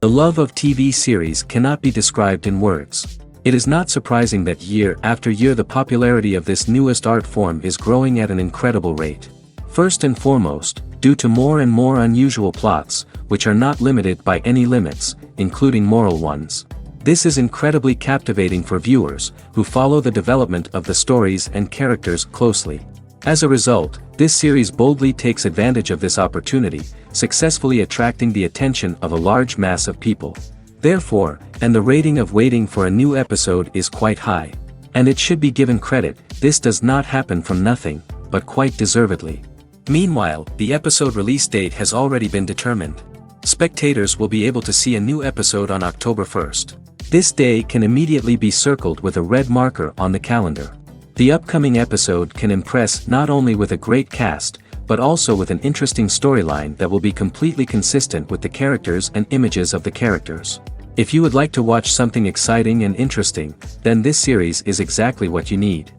The love of TV series cannot be described in words. It is not surprising that year after year the popularity of this newest art form is growing at an incredible rate. First and foremost, due to more and more unusual plots, which are not limited by any limits, including moral ones. This is incredibly captivating for viewers, who follow the development of the stories and characters closely. As a result, this series boldly takes advantage of this opportunity, successfully attracting the attention of a large mass of people. Therefore, and the rating of waiting for a new episode is quite high. And it should be given credit, this does not happen from nothing, but quite deservedly. Meanwhile, the episode release date has already been determined. Spectators will be able to see a new episode on October 1st. This day can immediately be circled with a red marker on the calendar. The upcoming episode can impress not only with a great cast, but also with an interesting storyline that will be completely consistent with the characters and images of the characters. If you would like to watch something exciting and interesting, then this series is exactly what you need.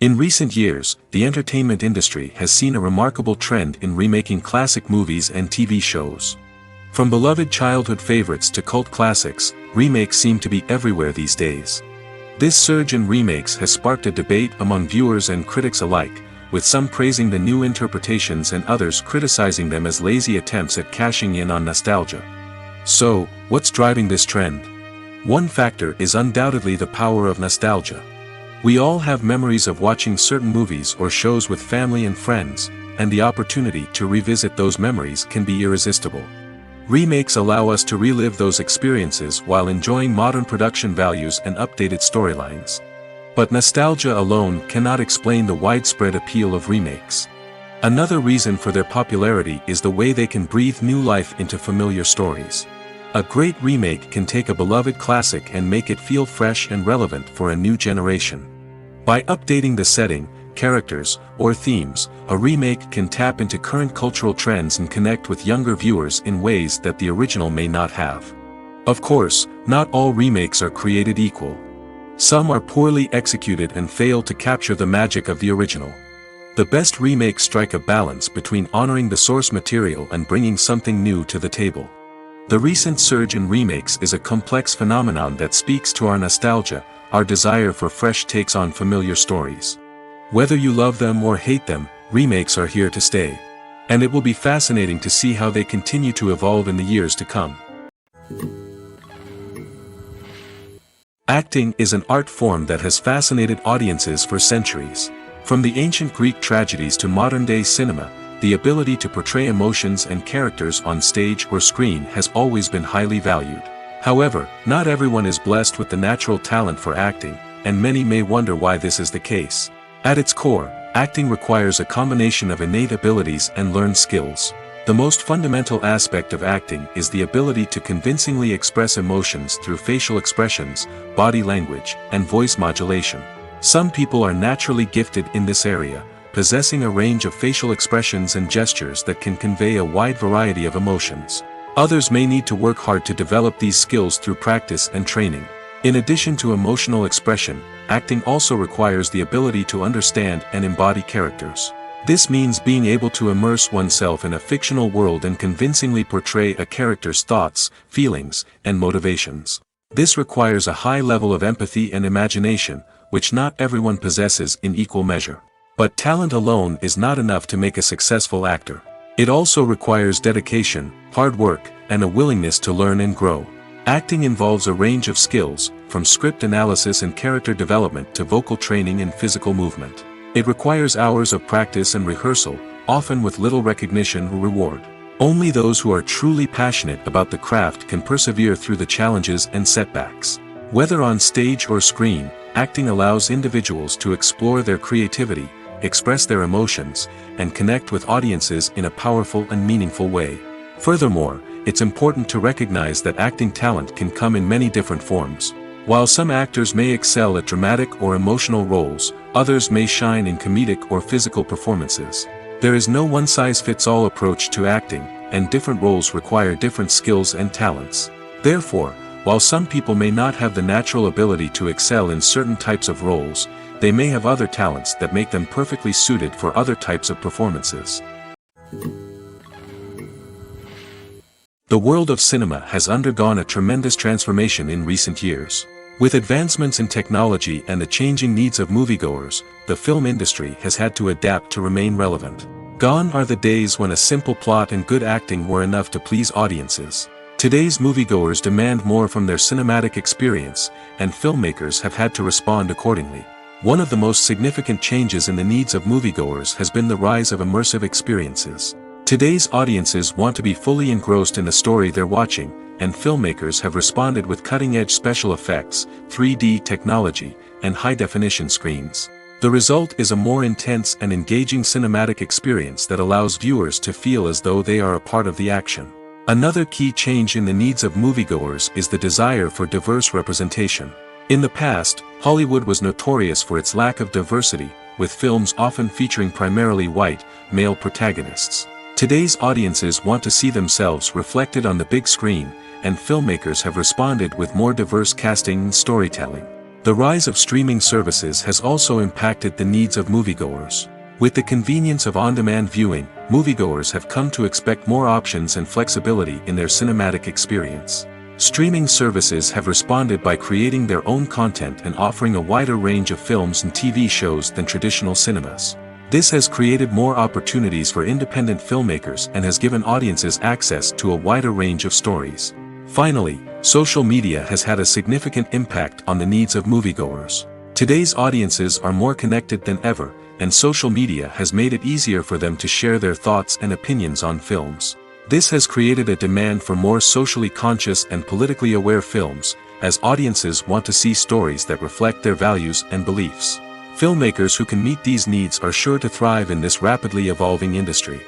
In recent years, the entertainment industry has seen a remarkable trend in remaking classic movies and TV shows. From beloved childhood favorites to cult classics, remakes seem to be everywhere these days. This surge in remakes has sparked a debate among viewers and critics alike, with some praising the new interpretations and others criticizing them as lazy attempts at cashing in on nostalgia. So, what's driving this trend? One factor is undoubtedly the power of nostalgia. We all have memories of watching certain movies or shows with family and friends, and the opportunity to revisit those memories can be irresistible. Remakes allow us to relive those experiences while enjoying modern production values and updated storylines. But nostalgia alone cannot explain the widespread appeal of remakes. Another reason for their popularity is the way they can breathe new life into familiar stories. A great remake can take a beloved classic and make it feel fresh and relevant for a new generation. By updating the setting, characters, or themes, a remake can tap into current cultural trends and connect with younger viewers in ways that the original may not have. Of course, not all remakes are created equal. Some are poorly executed and fail to capture the magic of the original. The best remakes strike a balance between honoring the source material and bringing something new to the table. The recent surge in remakes is a complex phenomenon that speaks to our nostalgia, our desire for fresh takes on familiar stories. Whether you love them or hate them, remakes are here to stay. And it will be fascinating to see how they continue to evolve in the years to come. Acting is an art form that has fascinated audiences for centuries. From the ancient Greek tragedies to modern-day cinema, the ability to portray emotions and characters on stage or screen has always been highly valued. However, not everyone is blessed with the natural talent for acting, and many may wonder why this is the case. At its core, acting requires a combination of innate abilities and learned skills. The most fundamental aspect of acting is the ability to convincingly express emotions through facial expressions, body language, and voice modulation. Some people are naturally gifted in this area, possessing a range of facial expressions and gestures that can convey a wide variety of emotions. Others may need to work hard to develop these skills through practice and training. In addition to emotional expression, acting also requires the ability to understand and embody characters. This means being able to immerse oneself in a fictional world and convincingly portray a character's thoughts, feelings, and motivations. This requires a high level of empathy and imagination, which not everyone possesses in equal measure. But talent alone is not enough to make a successful actor. It also requires dedication, hard work, and a willingness to learn and grow. Acting involves a range of skills, from script analysis and character development to vocal training and physical movement. It requires hours of practice and rehearsal, often with little recognition or reward. Only those who are truly passionate about the craft can persevere through the challenges and setbacks. Whether on stage or screen, acting allows individuals to explore their creativity, express their emotions, and connect with audiences in a powerful and meaningful way. Furthermore, it's important to recognize that acting talent can come in many different forms. While some actors may excel at dramatic or emotional roles, others may shine in comedic or physical performances. There is no one-size-fits-all approach to acting, and different roles require different skills and talents. Therefore, while some people may not have the natural ability to excel in certain types of roles, they may have other talents that make them perfectly suited for other types of performances. The world of cinema has undergone a tremendous transformation in recent years. With advancements in technology and the changing needs of moviegoers, the film industry has had to adapt to remain relevant. Gone are the days when a simple plot and good acting were enough to please audiences. Today's moviegoers demand more from their cinematic experience, and filmmakers have had to respond accordingly. One of the most significant changes in the needs of moviegoers has been the rise of immersive experiences. Today's audiences want to be fully engrossed in the story they're watching, and filmmakers have responded with cutting-edge special effects, 3D technology, and high-definition screens. The result is a more intense and engaging cinematic experience that allows viewers to feel as though they are a part of the action. Another key change in the needs of moviegoers is the desire for diverse representation. In the past, Hollywood was notorious for its lack of diversity, with films often featuring primarily white, male protagonists. Today's audiences want to see themselves reflected on the big screen, and filmmakers have responded with more diverse casting and storytelling. The rise of streaming services has also impacted the needs of moviegoers. With the convenience of on-demand viewing, moviegoers have come to expect more options and flexibility in their cinematic experience. Streaming services have responded by creating their own content and offering a wider range of films and TV shows than traditional cinemas. This has created more opportunities for independent filmmakers and has given audiences access to a wider range of stories. Finally, social media has had a significant impact on the needs of moviegoers. Today's audiences are more connected than ever, and social media has made it easier for them to share their thoughts and opinions on films. This has created a demand for more socially conscious and politically aware films, as audiences want to see stories that reflect their values and beliefs. Filmmakers who can meet these needs are sure to thrive in this rapidly evolving industry.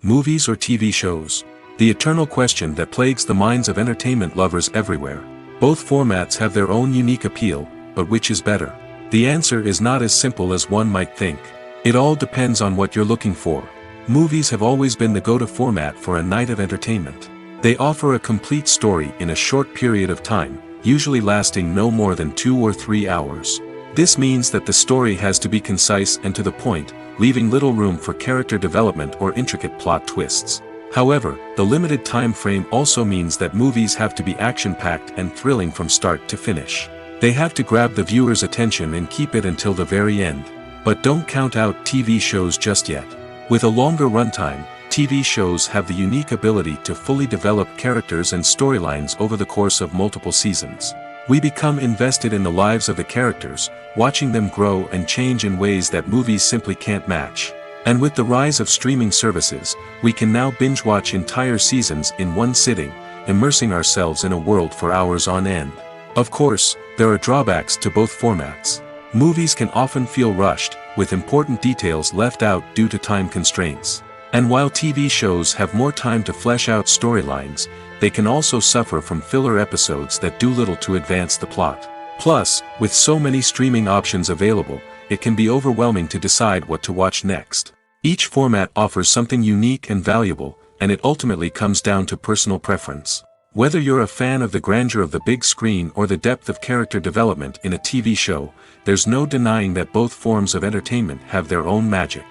Movies or TV shows? The eternal question that plagues the minds of entertainment lovers everywhere. Both formats have their own unique appeal, but which is better? The answer is not as simple as one might think. It all depends on what you're looking for. Movies have always been the go-to format for a night of entertainment. They offer a complete story in a short period of time, usually lasting no more than 2 or 3 hours. This means that the story has to be concise and to the point, leaving little room for character development or intricate plot twists. However, the limited time frame also means that movies have to be action-packed and thrilling from start to finish. They have to grab the viewer's attention and keep it until the very end. But don't count out TV shows just yet. With a longer runtime, TV shows have the unique ability to fully develop characters and storylines over the course of multiple seasons. We become invested in the lives of the characters, watching them grow and change in ways that movies simply can't match. And with the rise of streaming services, we can now binge-watch entire seasons in one sitting, immersing ourselves in a world for hours on end. Of course, there are drawbacks to both formats. Movies can often feel rushed, with important details left out due to time constraints. And while TV shows have more time to flesh out storylines, they can also suffer from filler episodes that do little to advance the plot. Plus, with so many streaming options available, it can be overwhelming to decide what to watch next. Each format offers something unique and valuable, and it ultimately comes down to personal preference. Whether you're a fan of the grandeur of the big screen or the depth of character development in a TV show, there's no denying that both forms of entertainment have their own magic.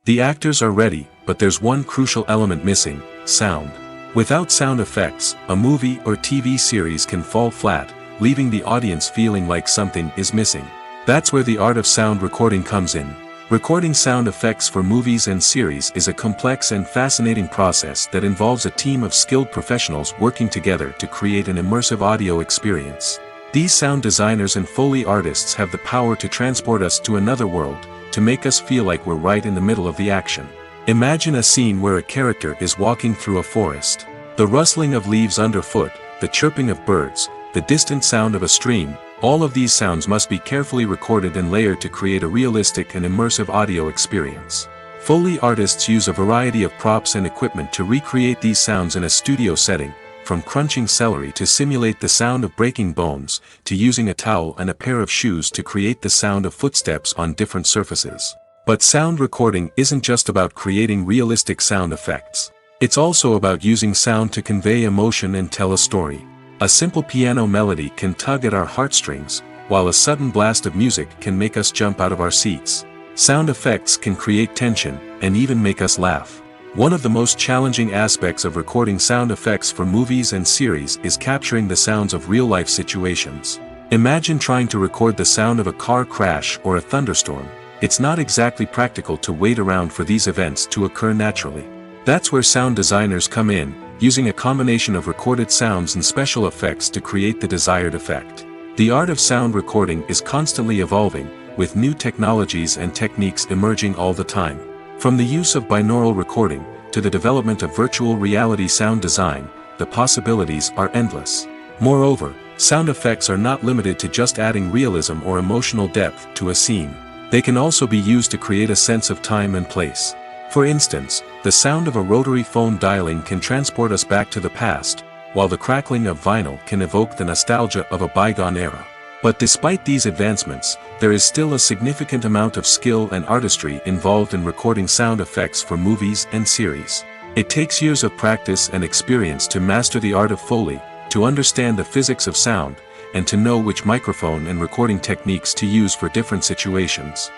The actors are ready, but there's one crucial element missing: sound. Without sound effects, a movie or TV series can fall flat, leaving the audience feeling like something is missing. That's where the art of sound recording comes in. Recording sound effects for movies and series is a complex and fascinating process that involves a team of skilled professionals working together to create an immersive audio experience. These sound designers and Foley artists have the power to transport us to another world, to make us feel like we're right in the middle of the action. Imagine a scene where a character is walking through a forest. The rustling of leaves underfoot, the chirping of birds, the distant sound of a stream, all of these sounds must be carefully recorded and layered to create a realistic and immersive audio experience. Foley artists use a variety of props and equipment to recreate these sounds in a studio setting, from crunching celery to simulate the sound of breaking bones, to using a towel and a pair of shoes to create the sound of footsteps on different surfaces. But sound recording isn't just about creating realistic sound effects. It's also about using sound to convey emotion and tell a story. A simple piano melody can tug at our heartstrings, while a sudden blast of music can make us jump out of our seats. Sound effects can create tension, and even make us laugh. One of the most challenging aspects of recording sound effects for movies and series is capturing the sounds of real-life situations. Imagine trying to record the sound of a car crash or a thunderstorm. It's not exactly practical to wait around for these events to occur naturally. That's where sound designers come in, using a combination of recorded sounds and special effects to create the desired effect. The art of sound recording is constantly evolving, with new technologies and techniques emerging all the time. From the use of binaural recording, to the development of virtual reality sound design, the possibilities are endless. Moreover, sound effects are not limited to just adding realism or emotional depth to a scene. They can also be used to create a sense of time and place. For instance, the sound of a rotary phone dialing can transport us back to the past, while the crackling of vinyl can evoke the nostalgia of a bygone era. But despite these advancements, there is still a significant amount of skill and artistry involved in recording sound effects for movies and series. It takes years of practice and experience to master the art of Foley, to understand the physics of sound, and to know which microphone and recording techniques to use for different situations.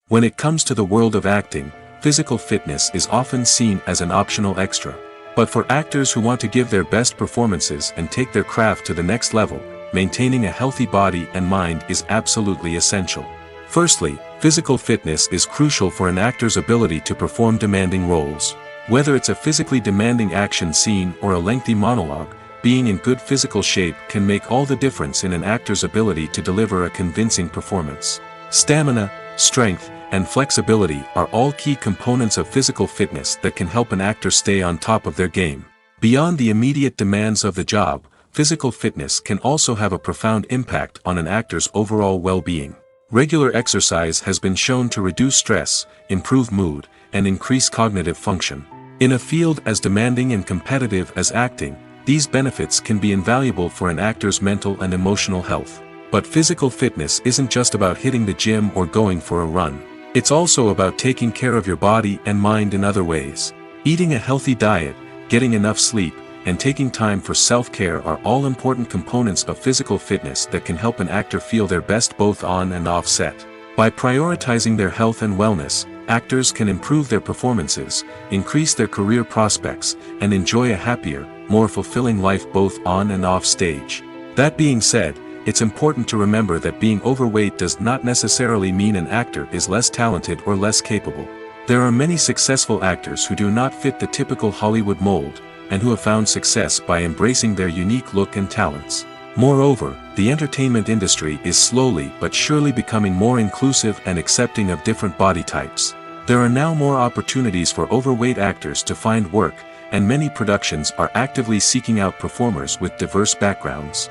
When it comes to the world of acting, physical fitness is often seen as an optional extra. But for actors who want to give their best performances and take their craft to the next level, maintaining a healthy body and mind is absolutely essential. Firstly, physical fitness is crucial for an actor's ability to perform demanding roles. Whether it's a physically demanding action scene or a lengthy monologue, being in good physical shape can make all the difference in an actor's ability to deliver a convincing performance. Stamina, strength, and flexibility are all key components of physical fitness that can help an actor stay on top of their game. Beyond the immediate demands of the job, physical fitness can also have a profound impact on an actor's overall well-being. Regular exercise has been shown to reduce stress, improve mood, and increase cognitive function. In a field as demanding and competitive as acting, these benefits can be invaluable for an actor's mental and emotional health. But physical fitness isn't just about hitting the gym or going for a run. It's also about taking care of your body and mind in other ways. Eating a healthy diet, getting enough sleep, and taking time for self-care are all important components of physical fitness that can help an actor feel their best both on and off set. By prioritizing their health and wellness, actors can improve their performances, increase their career prospects, and enjoy a happier, more fulfilling life both on and off stage. That being said, it's important to remember that being overweight does not necessarily mean an actor is less talented or less capable. There are many successful actors who do not fit the typical Hollywood mold, and who have found success by embracing their unique look and talents. Moreover, the entertainment industry is slowly but surely becoming more inclusive and accepting of different body types. There are now more opportunities for overweight actors to find work, and many productions are actively seeking out performers with diverse backgrounds.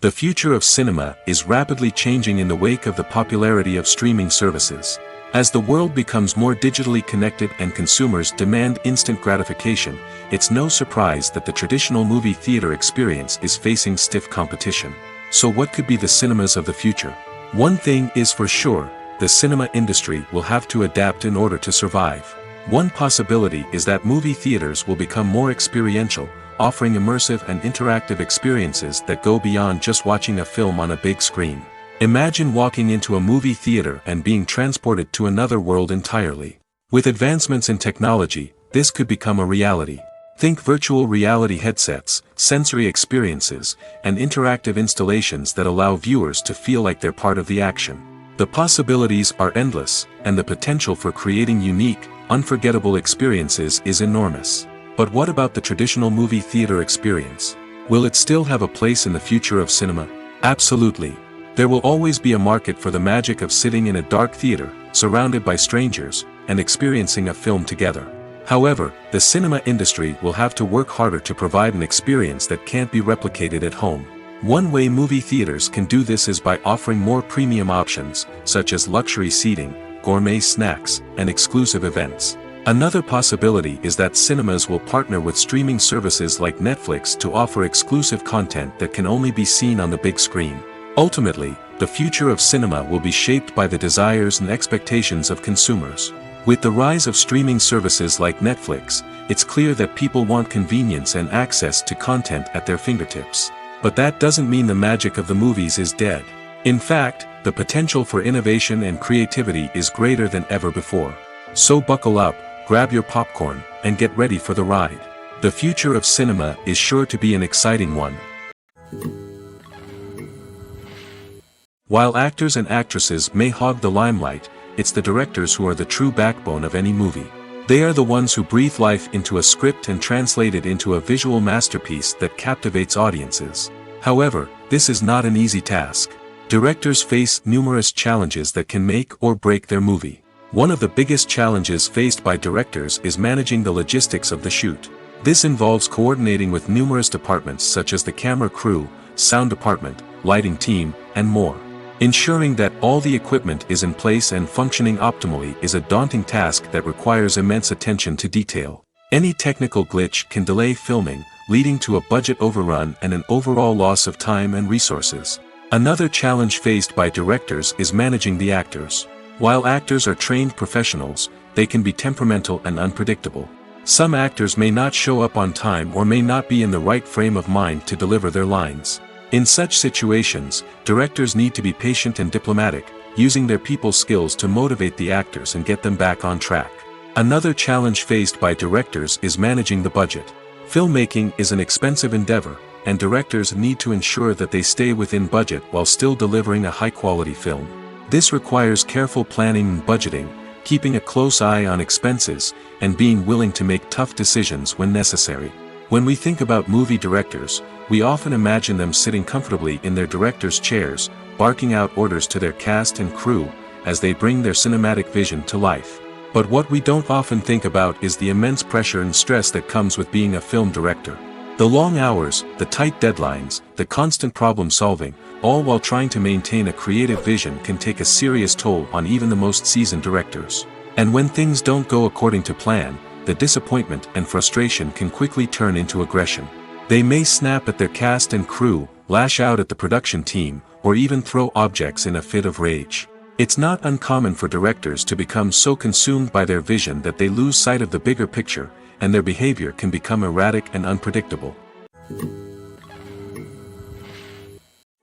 The future of cinema is rapidly changing in the wake of the popularity of streaming services. As the world becomes more digitally connected and consumers demand instant gratification, it's no surprise that the traditional movie theater experience is facing stiff competition. So what could be the cinemas of the future? One thing is for sure, the cinema industry will have to adapt in order to survive. One possibility is that movie theaters will become more experiential, offering immersive and interactive experiences that go beyond just watching a film on a big screen. Imagine walking into a movie theater and being transported to another world entirely. With advancements in technology, this could become a reality. Think virtual reality headsets, sensory experiences, and interactive installations that allow viewers to feel like they're part of the action. The possibilities are endless, and the potential for creating unique, unforgettable experiences is enormous. But what about the traditional movie theater experience? Will it still have a place in the future of cinema? Absolutely. There will always be a market for the magic of sitting in a dark theater, surrounded by strangers, and experiencing a film together. However, the cinema industry will have to work harder to provide an experience that can't be replicated at home. One way movie theaters can do this is by offering more premium options, such as luxury seating, gourmet snacks, and exclusive events. Another possibility is that cinemas will partner with streaming services like Netflix to offer exclusive content that can only be seen on the big screen. Ultimately, the future of cinema will be shaped by the desires and expectations of consumers. With the rise of streaming services like Netflix, it's clear that people want convenience and access to content at their fingertips. But that doesn't mean the magic of the movies is dead. In fact, the potential for innovation and creativity is greater than ever before. So buckle up, grab your popcorn, and get ready for the ride. The future of cinema is sure to be an exciting one. While actors and actresses may hog the limelight, it's the directors who are the true backbone of any movie. They are the ones who breathe life into a script and translate it into a visual masterpiece that captivates audiences. However, this is not an easy task. Directors face numerous challenges that can make or break their movie. One of the biggest challenges faced by directors is managing the logistics of the shoot. This involves coordinating with numerous departments such as the camera crew, sound department, lighting team, and more. Ensuring that all the equipment is in place and functioning optimally is a daunting task that requires immense attention to detail. Any technical glitch can delay filming, leading to a budget overrun and an overall loss of time and resources. Another challenge faced by directors is managing the actors. While actors are trained professionals, they can be temperamental and unpredictable. Some actors may not show up on time or may not be in the right frame of mind to deliver their lines. In such situations, directors need to be patient and diplomatic, using their people skills to motivate the actors and get them back on track. Another challenge faced by directors is managing the budget. Filmmaking is an expensive endeavor, and directors need to ensure that they stay within budget while still delivering a high-quality film. This requires careful planning and budgeting, keeping a close eye on expenses, and being willing to make tough decisions when necessary. When we think about movie directors, we often imagine them sitting comfortably in their director's chairs, barking out orders to their cast and crew, as they bring their cinematic vision to life. But what we don't often think about is the immense pressure and stress that comes with being a film director. The long hours, the tight deadlines, the constant problem solving, all while trying to maintain a creative vision can take a serious toll on even the most seasoned directors. And when things don't go according to plan, the disappointment and frustration can quickly turn into aggression. They may snap at their cast and crew, lash out at the production team, or even throw objects in a fit of rage. It's not uncommon for directors to become so consumed by their vision that they lose sight of the bigger picture, and their behavior can become erratic and unpredictable.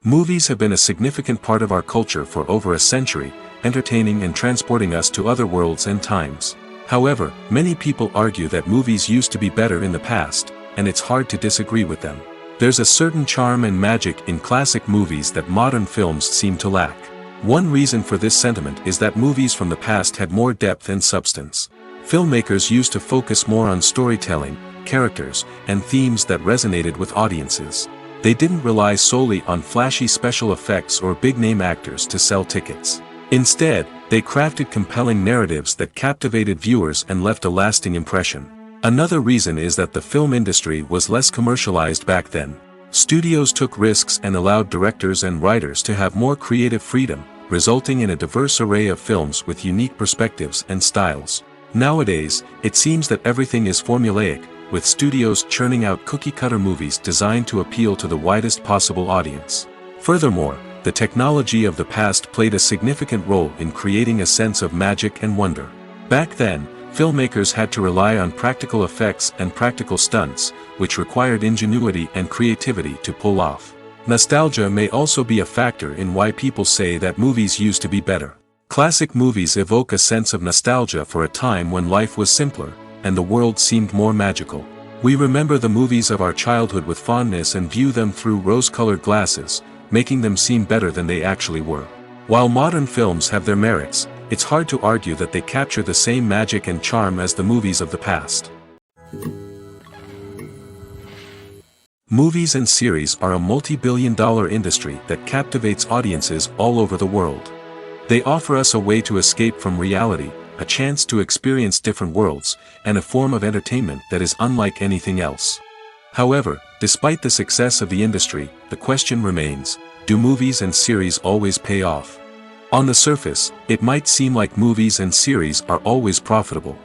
Movies have been a significant part of our culture for over a century, entertaining and transporting us to other worlds and times. However, many people argue that movies used to be better in the past, and it's hard to disagree with them. There's a certain charm and magic in classic movies that modern films seem to lack. One reason for this sentiment is that movies from the past had more depth and substance. Filmmakers used to focus more on storytelling, characters, and themes that resonated with audiences. They didn't rely solely on flashy special effects or big-name actors to sell tickets. Instead, they crafted compelling narratives that captivated viewers and left a lasting impression. Another reason is that the film industry was less commercialized back then. Studios took risks and allowed directors and writers to have more creative freedom, resulting in a diverse array of films with unique perspectives and styles. Nowadays, it seems that everything is formulaic, with studios churning out cookie-cutter movies designed to appeal to the widest possible audience. Furthermore, the technology of the past played a significant role in creating a sense of magic and wonder. Back then, filmmakers had to rely on practical effects and practical stunts, which required ingenuity and creativity to pull off. Nostalgia may also be a factor in why people say that movies used to be better. Classic movies evoke a sense of nostalgia for a time when life was simpler, and the world seemed more magical. We remember the movies of our childhood with fondness and view them through rose-colored glasses, making them seem better than they actually were. While modern films have their merits, it's hard to argue that they capture the same magic and charm as the movies of the past. Movies and series are a multi-billion-dollar industry that captivates audiences all over the world. They offer us a way to escape from reality, a chance to experience different worlds, and a form of entertainment that is unlike anything else. However, despite the success of the industry, the question remains, do movies and series always pay off? On the surface, it might seem like movies and series are always profitable.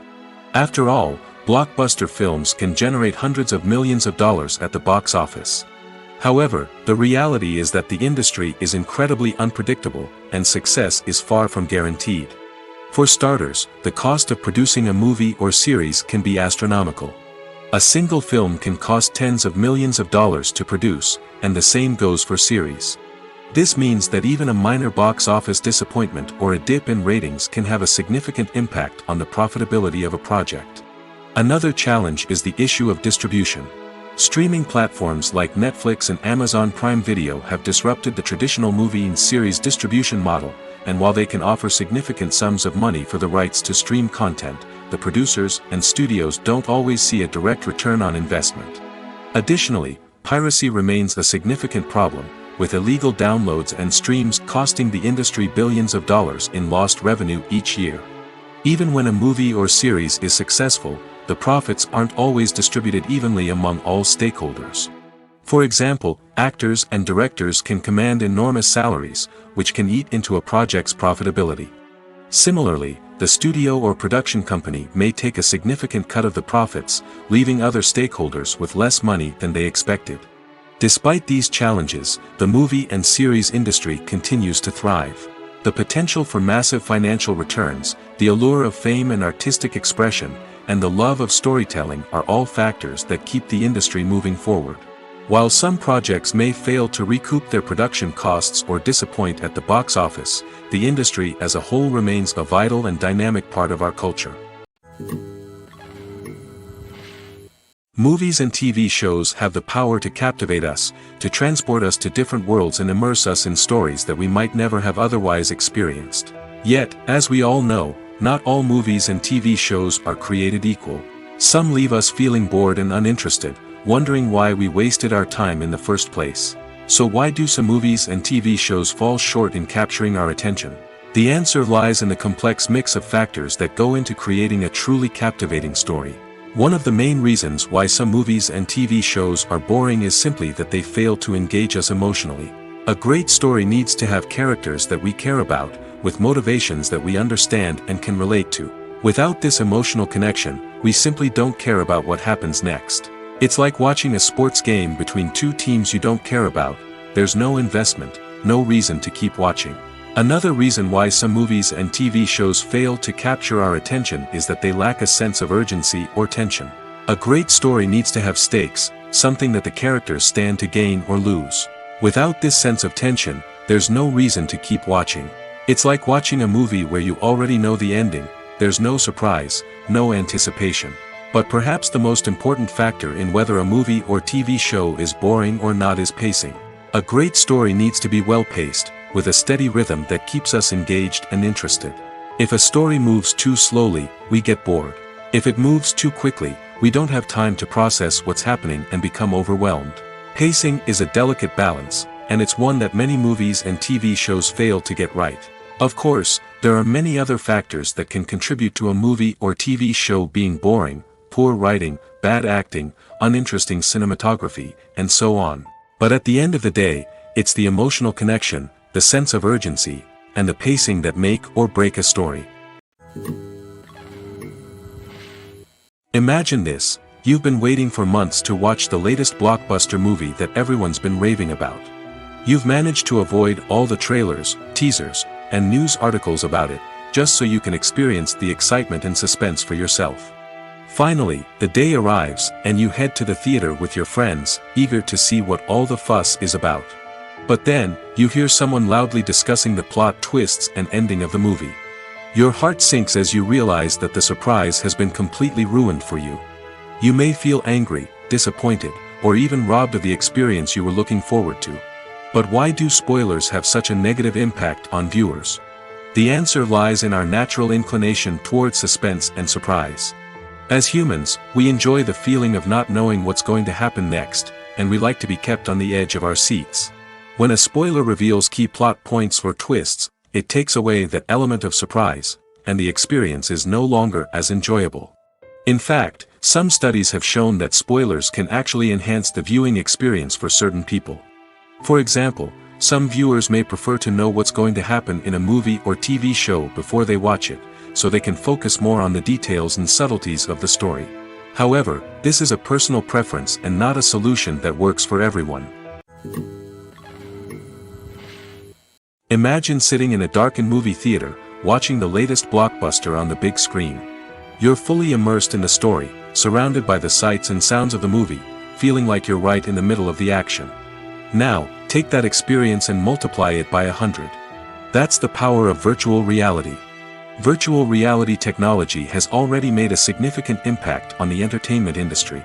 After all, blockbuster films can generate hundreds of millions of dollars at the box office. However, the reality is that the industry is incredibly unpredictable, and success is far from guaranteed. For starters, the cost of producing a movie or series can be astronomical. A single film can cost tens of millions of dollars to produce, and the same goes for series. This means that even a minor box office disappointment or a dip in ratings can have a significant impact on the profitability of a project. Another challenge is the issue of distribution. Streaming platforms like Netflix and Amazon Prime Video have disrupted the traditional movie and series distribution model, and while they can offer significant sums of money for the rights to stream content, the producers and studios don't always see a direct return on investment. Additionally, piracy remains a significant problem, with illegal downloads and streams costing the industry billions of dollars in lost revenue each year. Even when a movie or series is successful, the profits aren't always distributed evenly among all stakeholders. For example, actors and directors can command enormous salaries, which can eat into a project's profitability. Similarly, the studio or production company may take a significant cut of the profits, leaving other stakeholders with less money than they expected. Despite these challenges, the movie and series industry continues to thrive. The potential for massive financial returns, the allure of fame and artistic expression, and the love of storytelling are all factors that keep the industry moving forward. While some projects may fail to recoup their production costs or disappoint at the box office, the industry as a whole remains a vital and dynamic part of our culture. Movies and TV shows have the power to captivate us, to transport us to different worlds and immerse us in stories that we might never have otherwise experienced. Yet, as we all know, not all movies and TV shows are created equal. Some leave us feeling bored and uninterested, wondering why we wasted our time in the first place. So why do some movies and TV shows fall short in capturing our attention? The answer lies in the complex mix of factors that go into creating a truly captivating story. One of the main reasons why some movies and TV shows are boring is simply that they fail to engage us emotionally. A great story needs to have characters that we care about, with motivations that we understand and can relate to. Without this emotional connection, we simply don't care about what happens next. It's like watching a sports game between two teams you don't care about. There's no investment, no reason to keep watching. Another reason why some movies and TV shows fail to capture our attention is that they lack a sense of urgency or tension. A great story needs to have stakes, something that the characters stand to gain or lose. Without this sense of tension, there's no reason to keep watching. It's like watching a movie where you already know the ending. There's no surprise, no anticipation. But perhaps the most important factor in whether a movie or TV show is boring or not is pacing. A great story needs to be well-paced, with a steady rhythm that keeps us engaged and interested. If a story moves too slowly, we get bored. If it moves too quickly, we don't have time to process what's happening and become overwhelmed. Pacing is a delicate balance, and it's one that many movies and TV shows fail to get right. Of course, there are many other factors that can contribute to a movie or TV show being boring: poor writing, bad acting, uninteresting cinematography, and so on. But at the end of the day, it's the emotional connection, the sense of urgency, and the pacing that make or break a story. Imagine this: you've been waiting for months to watch the latest blockbuster movie that everyone's been raving about. You've managed to avoid all the trailers, teasers, and news articles about it, just so you can experience the excitement and suspense for yourself. Finally, the day arrives, and you head to the theater with your friends, eager to see what all the fuss is about. But then, you hear someone loudly discussing the plot twists and ending of the movie. Your heart sinks as you realize that the surprise has been completely ruined for you. You may feel angry, disappointed, or even robbed of the experience you were looking forward to. But why do spoilers have such a negative impact on viewers? The answer lies in our natural inclination toward suspense and surprise. As humans, we enjoy the feeling of not knowing what's going to happen next, and we like to be kept on the edge of our seats. When a spoiler reveals key plot points or twists, it takes away that element of surprise, and the experience is no longer as enjoyable. In fact, some studies have shown that spoilers can actually enhance the viewing experience for certain people. For example, some viewers may prefer to know what's going to happen in a movie or TV show before they watch it, so they can focus more on the details and subtleties of the story. However, this is a personal preference and not a solution that works for everyone. Imagine sitting in a darkened movie theater, watching the latest blockbuster on the big screen. You're fully immersed in the story, surrounded by the sights and sounds of the movie, feeling like you're right in the middle of the action. Now, take that experience and multiply it by 100. That's the power of virtual reality. Virtual reality technology has already made a significant impact on the entertainment industry.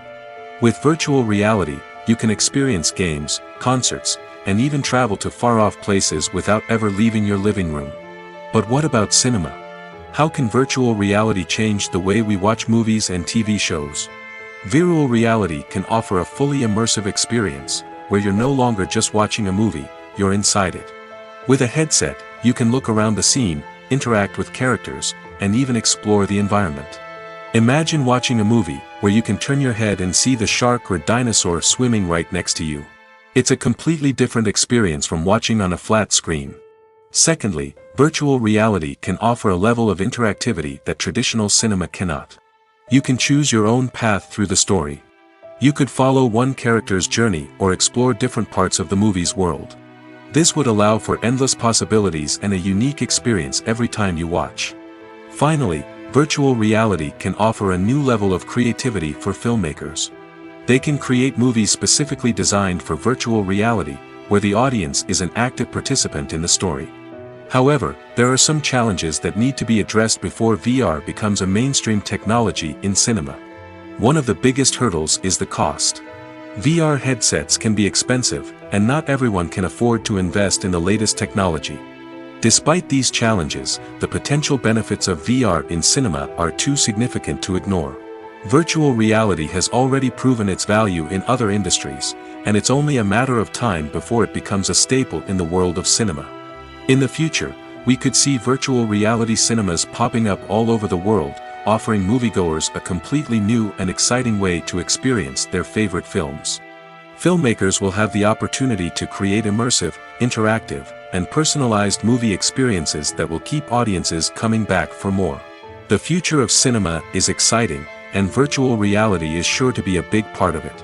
With virtual reality, you can experience games, concerts, and even travel to far-off places without ever leaving your living room. But what about cinema? How can virtual reality change the way we watch movies and TV shows? Virtual reality can offer a fully immersive experience, where you're no longer just watching a movie, you're inside it. With a headset, you can look around the scene, interact with characters, and even explore the environment. Imagine watching a movie, where you can turn your head and see the shark or dinosaur swimming right next to you. It's a completely different experience from watching on a flat screen. Secondly, virtual reality can offer a level of interactivity that traditional cinema cannot. You can choose your own path through the story. You could follow one character's journey or explore different parts of the movie's world. This would allow for endless possibilities and a unique experience every time you watch. Finally, virtual reality can offer a new level of creativity for filmmakers. They can create movies specifically designed for virtual reality, where the audience is an active participant in the story. However, there are some challenges that need to be addressed before VR becomes a mainstream technology in cinema. One of the biggest hurdles is the cost. VR headsets can be expensive, and not everyone can afford to invest in the latest technology. Despite these challenges, the potential benefits of VR in cinema are too significant to ignore. Virtual reality has already proven its value in other industries, and it's only a matter of time before it becomes a staple in the world of cinema. In the future, we could see virtual reality cinemas popping up all over the world, offering moviegoers a completely new and exciting way to experience their favorite films. Filmmakers will have the opportunity to create immersive, interactive, and personalized movie experiences that will keep audiences coming back for more. The future of cinema is exciting, and virtual reality is sure to be a big part of it.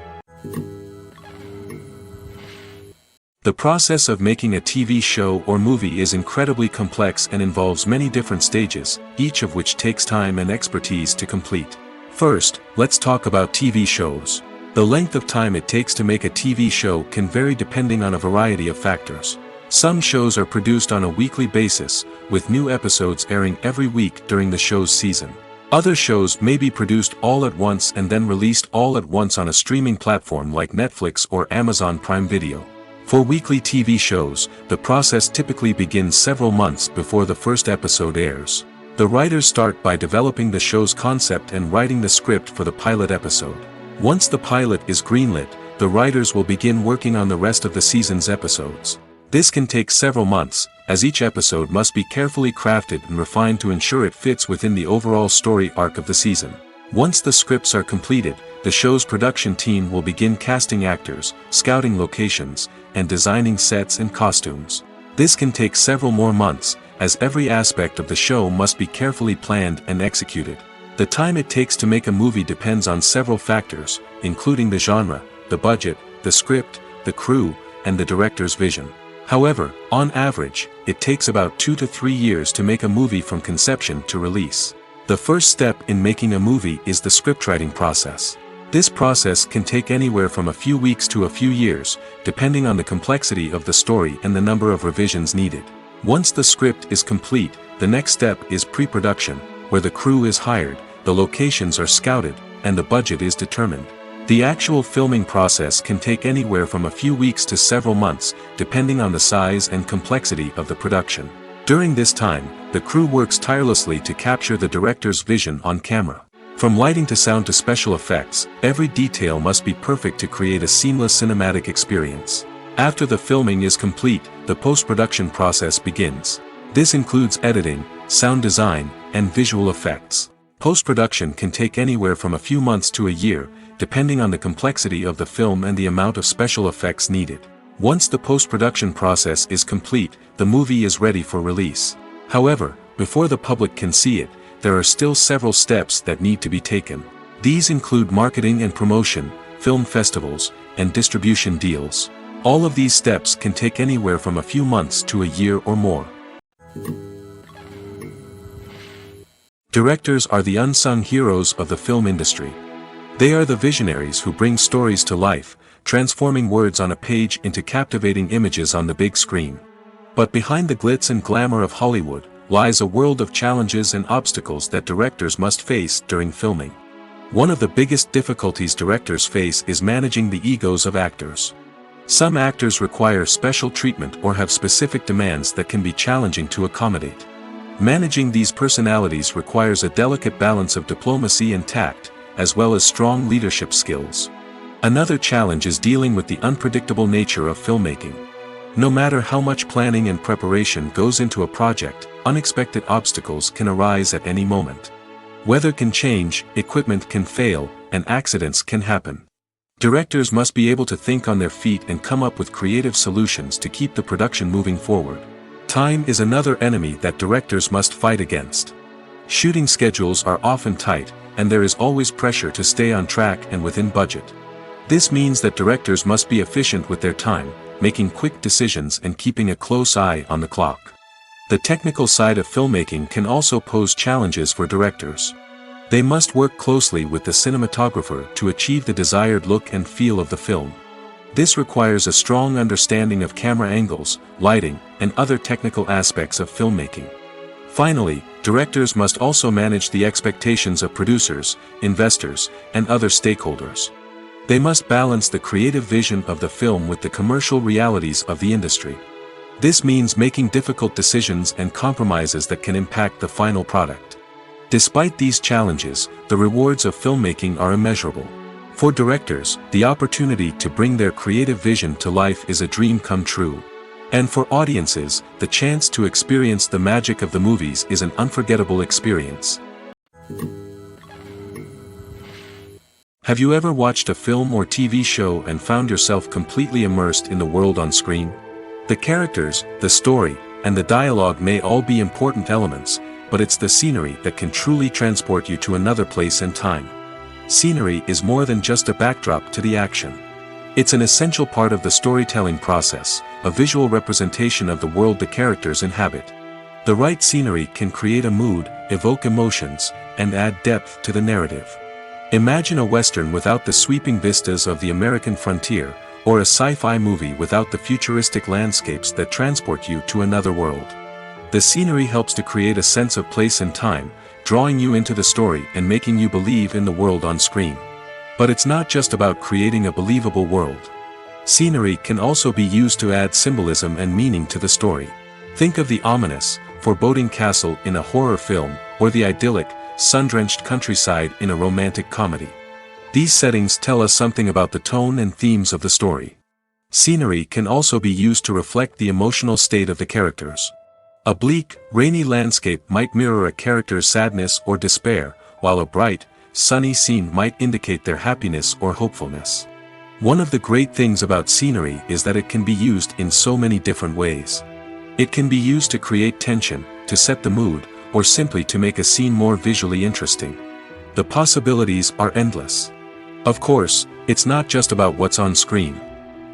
The process of making a TV show or movie is incredibly complex and involves many different stages, each of which takes time and expertise to complete. First, let's talk about TV shows. The length of time it takes to make a TV show can vary depending on a variety of factors. Some shows are produced on a weekly basis, with new episodes airing every week during the show's season. Other shows may be produced all at once and then released all at once on a streaming platform like Netflix or Amazon Prime Video. For weekly TV shows, the process typically begins several months before the first episode airs. The writers start by developing the show's concept and writing the script for the pilot episode. Once the pilot is greenlit, the writers will begin working on the rest of the season's episodes. This can take several months, as each episode must be carefully crafted and refined to ensure it fits within the overall story arc of the season. Once the scripts are completed, the show's production team will begin casting actors, scouting locations, and designing sets and costumes. This can take several more months, as every aspect of the show must be carefully planned and executed. The time it takes to make a movie depends on several factors, including the genre, the budget, the script, the crew, and the director's vision. However, on average, it takes about 2 to 3 years to make a movie from conception to release. The first step in making a movie is the scriptwriting process. This process can take anywhere from a few weeks to a few years, depending on the complexity of the story and the number of revisions needed. Once the script is complete, the next step is pre-production, where the crew is hired, the locations are scouted, and the budget is determined. The actual filming process can take anywhere from a few weeks to several months, depending on the size and complexity of the production. During this time, the crew works tirelessly to capture the director's vision on camera. From lighting to sound to special effects, every detail must be perfect to create a seamless cinematic experience. After the filming is complete, the post-production process begins. This includes editing, sound design, and visual effects. Post-production can take anywhere from a few months to a year, depending on the complexity of the film and the amount of special effects needed. Once the post-production process is complete, the movie is ready for release. However, before the public can see it, there are still several steps that need to be taken. These include marketing and promotion, film festivals, and distribution deals. All of these steps can take anywhere from a few months to a year or more. Directors are the unsung heroes of the film industry. They are the visionaries who bring stories to life, transforming words on a page into captivating images on the big screen. But behind the glitz and glamour of Hollywood, lies a world of challenges and obstacles that directors must face during filming. One of the biggest difficulties directors face is managing the egos of actors. Some actors require special treatment or have specific demands that can be challenging to accommodate. Managing these personalities requires a delicate balance of diplomacy and tact, as well as strong leadership skills. Another challenge is dealing with the unpredictable nature of filmmaking. No matter how much planning and preparation goes into a project, unexpected obstacles can arise at any moment. Weather can change, equipment can fail, and accidents can happen. Directors must be able to think on their feet and come up with creative solutions to keep the production moving forward. Time is another enemy that directors must fight against. Shooting schedules are often tight, and there is always pressure to stay on track and within budget. This means that directors must be efficient with their time, making quick decisions and keeping a close eye on the clock. The technical side of filmmaking can also pose challenges for directors. They must work closely with the cinematographer to achieve the desired look and feel of the film. This requires a strong understanding of camera angles, lighting, and other technical aspects of filmmaking. Finally, directors must also manage the expectations of producers, investors, and other stakeholders. They must balance the creative vision of the film with the commercial realities of the industry. This means making difficult decisions and compromises that can impact the final product. Despite these challenges, the rewards of filmmaking are immeasurable. For directors, the opportunity to bring their creative vision to life is a dream come true. And for audiences, the chance to experience the magic of the movies is an unforgettable experience. Have you ever watched a film or TV show and found yourself completely immersed in the world on screen? The characters, the story, and the dialogue may all be important elements, but it's the scenery that can truly transport you to another place and time. Scenery is more than just a backdrop to the action. It's an essential part of the storytelling process, a visual representation of the world the characters inhabit. The right scenery can create a mood, evoke emotions, and add depth to the narrative. Imagine a Western without the sweeping vistas of the American frontier, or a sci-fi movie without the futuristic landscapes that transport you to another world. The scenery helps to create a sense of place and time, drawing you into the story and making you believe in the world on screen. But it's not just about creating a believable world. Scenery can also be used to add symbolism and meaning to the story. Think of the ominous, foreboding castle in a horror film, or the idyllic, sun-drenched countryside in a romantic comedy. These settings tell us something about the tone and themes of the story. Scenery can also be used to reflect the emotional state of the characters. A bleak, rainy landscape might mirror a character's sadness or despair, while a bright, sunny scene might indicate their happiness or hopefulness. One of the great things about scenery is that it can be used in so many different ways. It can be used to create tension, to set the mood, or simply to make a scene more visually interesting. The possibilities are endless. Of course, it's not just about what's on screen.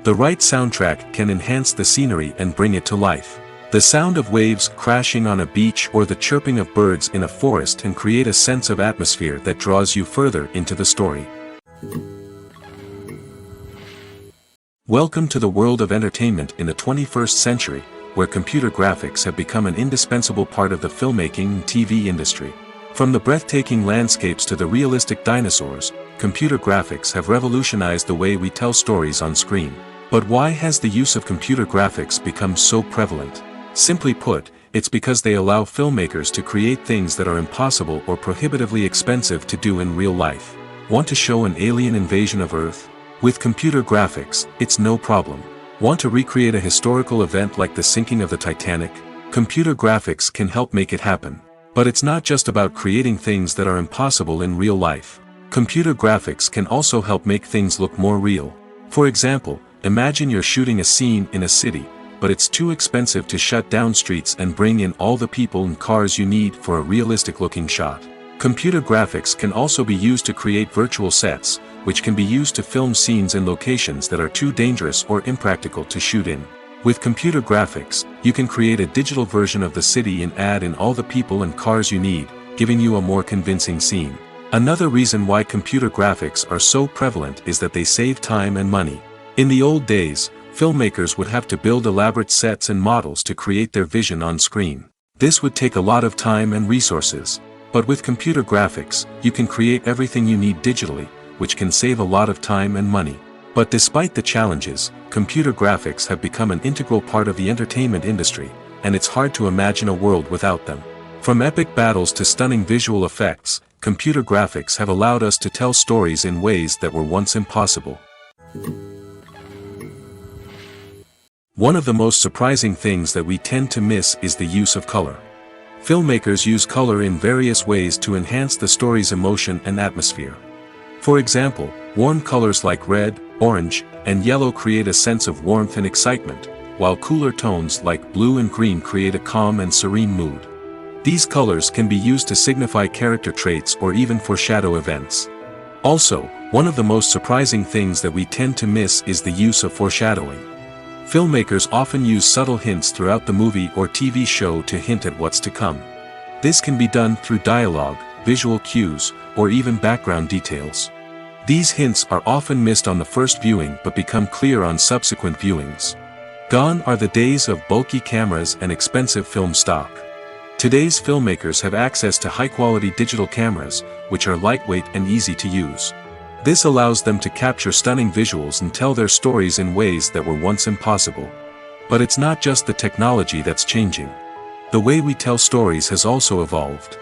The right soundtrack can enhance the scenery and bring it to life. The sound of waves crashing on a beach or the chirping of birds in a forest can create a sense of atmosphere that draws you further into the story. Welcome to the world of entertainment in the 21st century, where computer graphics have become an indispensable part of the filmmaking and TV industry. From the breathtaking landscapes to the realistic dinosaurs, computer graphics have revolutionized the way we tell stories on screen. But why has the use of computer graphics become so prevalent? Simply put, it's because they allow filmmakers to create things that are impossible or prohibitively expensive to do in real life. Want to show an alien invasion of Earth? With computer graphics, it's no problem. Want to recreate a historical event like the sinking of the Titanic? Computer graphics can help make it happen. But it's not just about creating things that are impossible in real life. Computer graphics can also help make things look more real. For example, imagine you're shooting a scene in a city, but it's too expensive to shut down streets and bring in all the people and cars you need for a realistic-looking shot. Computer graphics can also be used to create virtual sets, which can be used to film scenes in locations that are too dangerous or impractical to shoot in. With computer graphics, you can create a digital version of the city and add in all the people and cars you need, giving you a more convincing scene. Another reason why computer graphics are so prevalent is that they save time and money. In the old days, filmmakers would have to build elaborate sets and models to create their vision on screen. This would take a lot of time and resources. But with computer graphics, you can create everything you need digitally, which can save a lot of time and money. But despite the challenges, computer graphics have become an integral part of the entertainment industry, and it's hard to imagine a world without them. From epic battles to stunning visual effects, computer graphics have allowed us to tell stories in ways that were once impossible. One of the most surprising things that we tend to miss is the use of color. Filmmakers use color in various ways to enhance the story's emotion and atmosphere. For example, warm colors like red, orange, and yellow create a sense of warmth and excitement, while cooler tones like blue and green create a calm and serene mood. These colors can be used to signify character traits or even foreshadow events. Also, one of the most surprising things that we tend to miss is the use of foreshadowing. Filmmakers often use subtle hints throughout the movie or TV show to hint at what's to come. This can be done through dialogue, visual cues, or even background details. These hints are often missed on the first viewing but become clear on subsequent viewings. Gone are the days of bulky cameras and expensive film stock. Today's filmmakers have access to high-quality digital cameras, which are lightweight and easy to use. This allows them to capture stunning visuals and tell their stories in ways that were once impossible. But it's not just the technology that's changing. The way we tell stories has also evolved.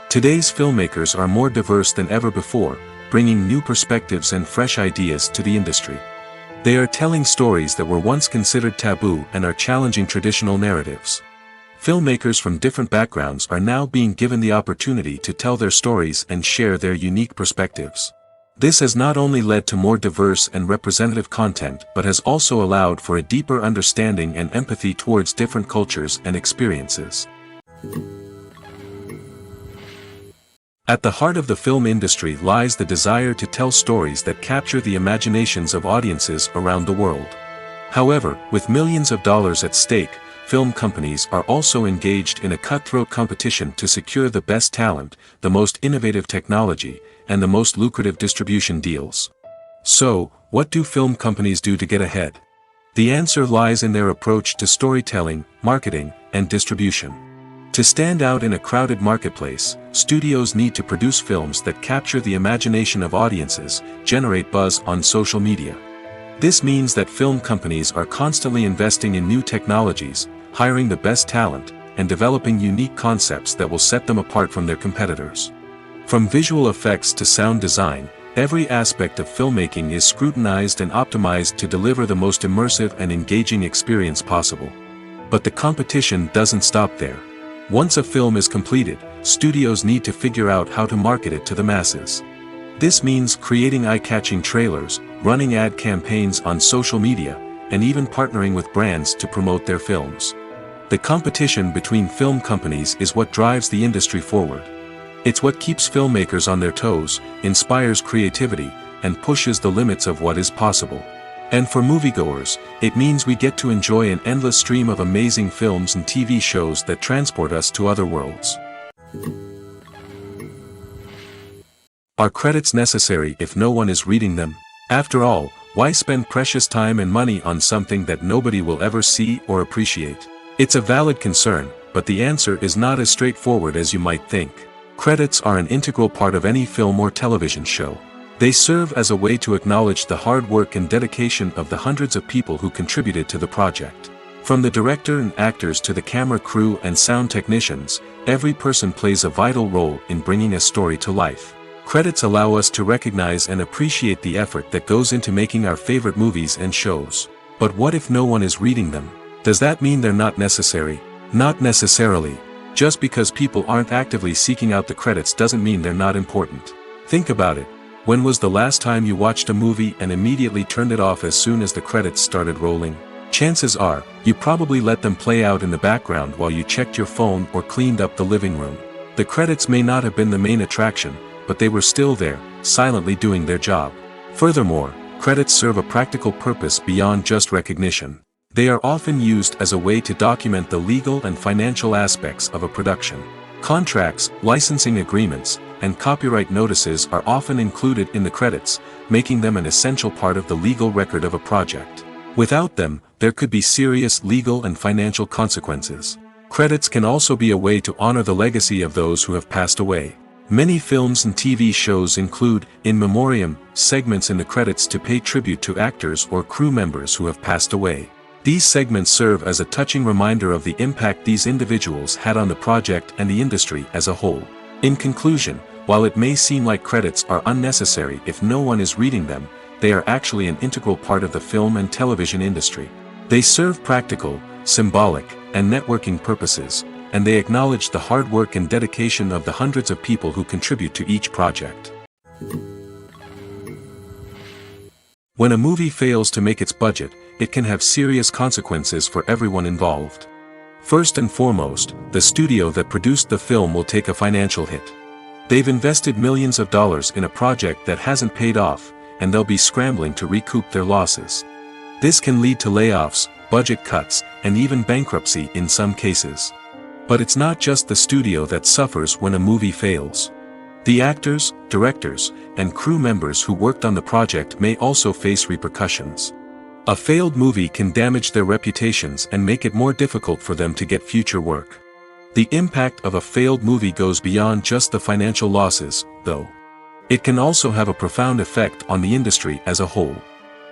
Today's filmmakers are more diverse than ever before, bringing new perspectives and fresh ideas to the industry. They are telling stories that were once considered taboo and are challenging traditional narratives. Filmmakers from different backgrounds are now being given the opportunity to tell their stories and share their unique perspectives. This has not only led to more diverse and representative content but has also allowed for a deeper understanding and empathy towards different cultures and experiences. At the heart of the film industry lies the desire to tell stories that capture the imaginations of audiences around the world. However, with millions of dollars at stake, film companies are also engaged in a cutthroat competition to secure the best talent, the most innovative technology, and the most lucrative distribution deals. So, what do film companies do to get ahead? The answer lies in their approach to storytelling, marketing, and distribution. To stand out in a crowded marketplace, studios need to produce films that capture the imagination of audiences, generate buzz on social media. This means that film companies are constantly investing in new technologies, hiring the best talent, and developing unique concepts that will set them apart from their competitors. From visual effects to sound design, every aspect of filmmaking is scrutinized and optimized to deliver the most immersive and engaging experience possible. But the competition doesn't stop there. Once a film is completed, studios need to figure out how to market it to the masses. This means creating eye-catching trailers, running ad campaigns on social media, and even partnering with brands to promote their films. The competition between film companies is what drives the industry forward. It's what keeps filmmakers on their toes, inspires creativity, and pushes the limits of what is possible. And for moviegoers, it means we get to enjoy an endless stream of amazing films and TV shows that transport us to other worlds. Are credits necessary if no one is reading them? After all, why spend precious time and money on something that nobody will ever see or appreciate? It's a valid concern, but the answer is not as straightforward as you might think. Credits are an integral part of any film or television show. They serve as a way to acknowledge the hard work and dedication of the hundreds of people who contributed to the project. From the director and actors to the camera crew and sound technicians, every person plays a vital role in bringing a story to life. Credits allow us to recognize and appreciate the effort that goes into making our favorite movies and shows. But what if no one is reading them? Does that mean they're not necessary? Not necessarily. Just because people aren't actively seeking out the credits doesn't mean they're not important. Think about it. When was the last time you watched a movie and immediately turned it off as soon as the credits started rolling? Chances are, you probably let them play out in the background while you checked your phone or cleaned up the living room. The credits may not have been the main attraction, but they were still there, silently doing their job. Furthermore, credits serve a practical purpose beyond just recognition. They are often used as a way to document the legal and financial aspects of a production. Contracts, licensing agreements, and copyright notices are often included in the credits, making them an essential part of the legal record of a project. Without them, there could be serious legal and financial consequences. Credits can also be a way to honor the legacy of those who have passed away. Many films and TV shows include, in memoriam, segments in the credits to pay tribute to actors or crew members who have passed away. These segments serve as a touching reminder of the impact these individuals had on the project and the industry as a whole. In conclusion, while it may seem like credits are unnecessary if no one is reading them, they are actually an integral part of the film and television industry. They serve practical, symbolic, and networking purposes, and they acknowledge the hard work and dedication of the hundreds of people who contribute to each project. When a movie fails to make its budget, it can have serious consequences for everyone involved. First and foremost, the studio that produced the film will take a financial hit. They've invested millions of dollars in a project that hasn't paid off, and they'll be scrambling to recoup their losses. This can lead to layoffs, budget cuts, and even bankruptcy in some cases. But it's not just the studio that suffers when a movie fails. The actors, directors, and crew members who worked on the project may also face repercussions. A failed movie can damage their reputations and make it more difficult for them to get future work. The impact of a failed movie goes beyond just the financial losses, though. It can also have a profound effect on the industry as a whole.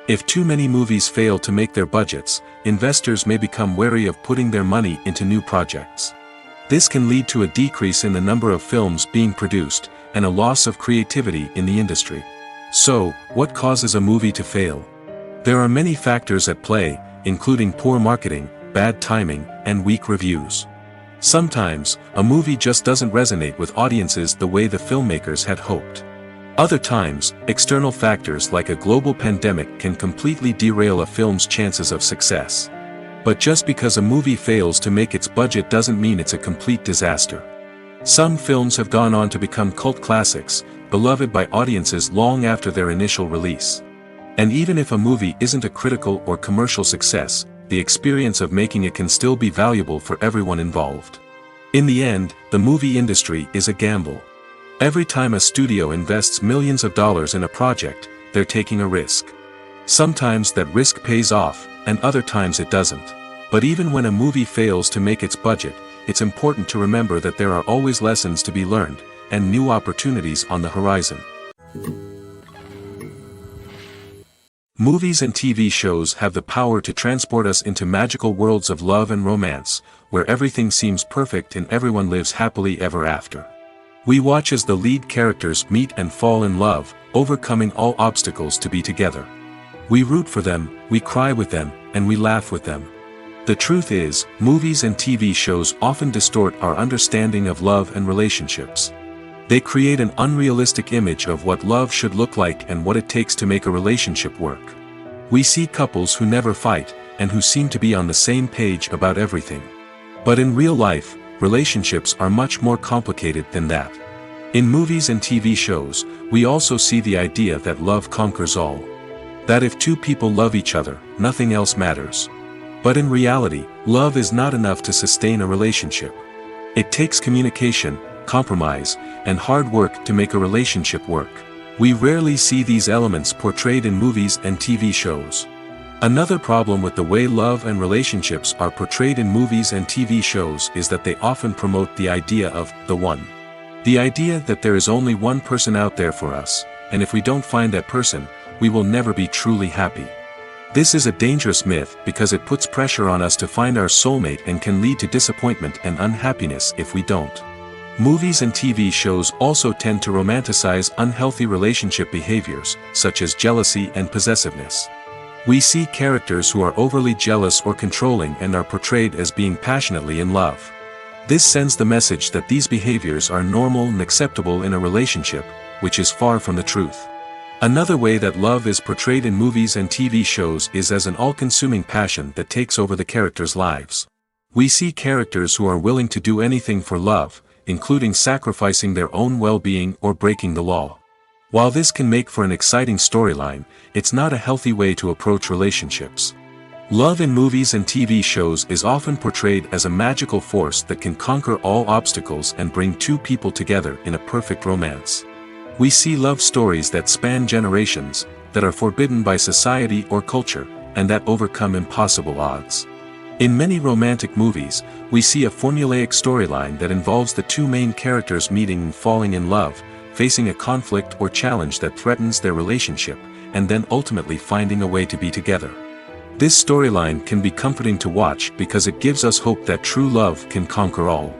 If too many movies fail to make their budgets, investors may become wary of putting their money into new projects. This can lead to a decrease in the number of films being produced, and a loss of creativity in the industry. So, what causes a movie to fail? There are many factors at play, including poor marketing, bad timing, and weak reviews. Sometimes, a movie just doesn't resonate with audiences the way the filmmakers had hoped. Other times, external factors like a global pandemic can completely derail a film's chances of success. But just because a movie fails to make its budget doesn't mean it's a complete disaster. Some films have gone on to become cult classics, beloved by audiences long after their initial release. And even if a movie isn't a critical or commercial success, the experience of making it can still be valuable for everyone involved. In the end, the movie industry is a gamble. Every time a studio invests millions of dollars in a project, they're taking a risk. Sometimes that risk pays off, and other times it doesn't. But even when a movie fails to make its budget, it's important to remember that there are always lessons to be learned, and new opportunities on the horizon. Movies and TV shows have the power to transport us into magical worlds of love and romance, where everything seems perfect and everyone lives happily ever after. We watch as the lead characters meet and fall in love, overcoming all obstacles to be together. We root for them, we cry with them, and we laugh with them. The truth is, movies and TV shows often distort our understanding of love and relationships. They create an unrealistic image of what love should look like and what it takes to make a relationship work. We see couples who never fight, and who seem to be on the same page about everything. But in real life, relationships are much more complicated than that. In movies and TV shows, we also see the idea that love conquers all. That if two people love each other, nothing else matters. But in reality, love is not enough to sustain a relationship. It takes communication, compromise, and hard work to make a relationship work. We rarely see these elements portrayed in movies and TV shows. Another problem with the way love and relationships are portrayed in movies and TV shows is that they often promote the idea of the one. The idea that there is only one person out there for us, and if we don't find that person, we will never be truly happy. This is a dangerous myth because it puts pressure on us to find our soulmate and can lead to disappointment and unhappiness if we don't. Movies and TV shows also tend to romanticize unhealthy relationship behaviors, such as jealousy and possessiveness. We see characters who are overly jealous or controlling and are portrayed as being passionately in love. This sends the message that these behaviors are normal and acceptable in a relationship, which is far from the truth. Another way that love is portrayed in movies and TV shows is as an all-consuming passion that takes over the characters' lives. We see characters who are willing to do anything for love, including sacrificing their own well-being or breaking the law. While this can make for an exciting storyline, it's not a healthy way to approach relationships. Love in movies and TV shows is often portrayed as a magical force that can conquer all obstacles and bring two people together in a perfect romance. We see love stories that span generations, that are forbidden by society or culture, and that overcome impossible odds. In many romantic movies, we see a formulaic storyline that involves the two main characters meeting and falling in love, facing a conflict or challenge that threatens their relationship, and then ultimately finding a way to be together. This storyline can be comforting to watch because it gives us hope that true love can conquer all.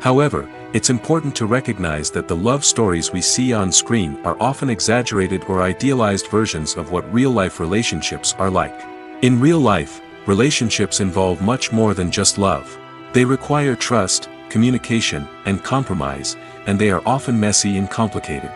However, it's important to recognize that the love stories we see on screen are often exaggerated or idealized versions of what real-life relationships are like. In real life, relationships involve much more than just love. They require trust, communication, and compromise, and they are often messy and complicated.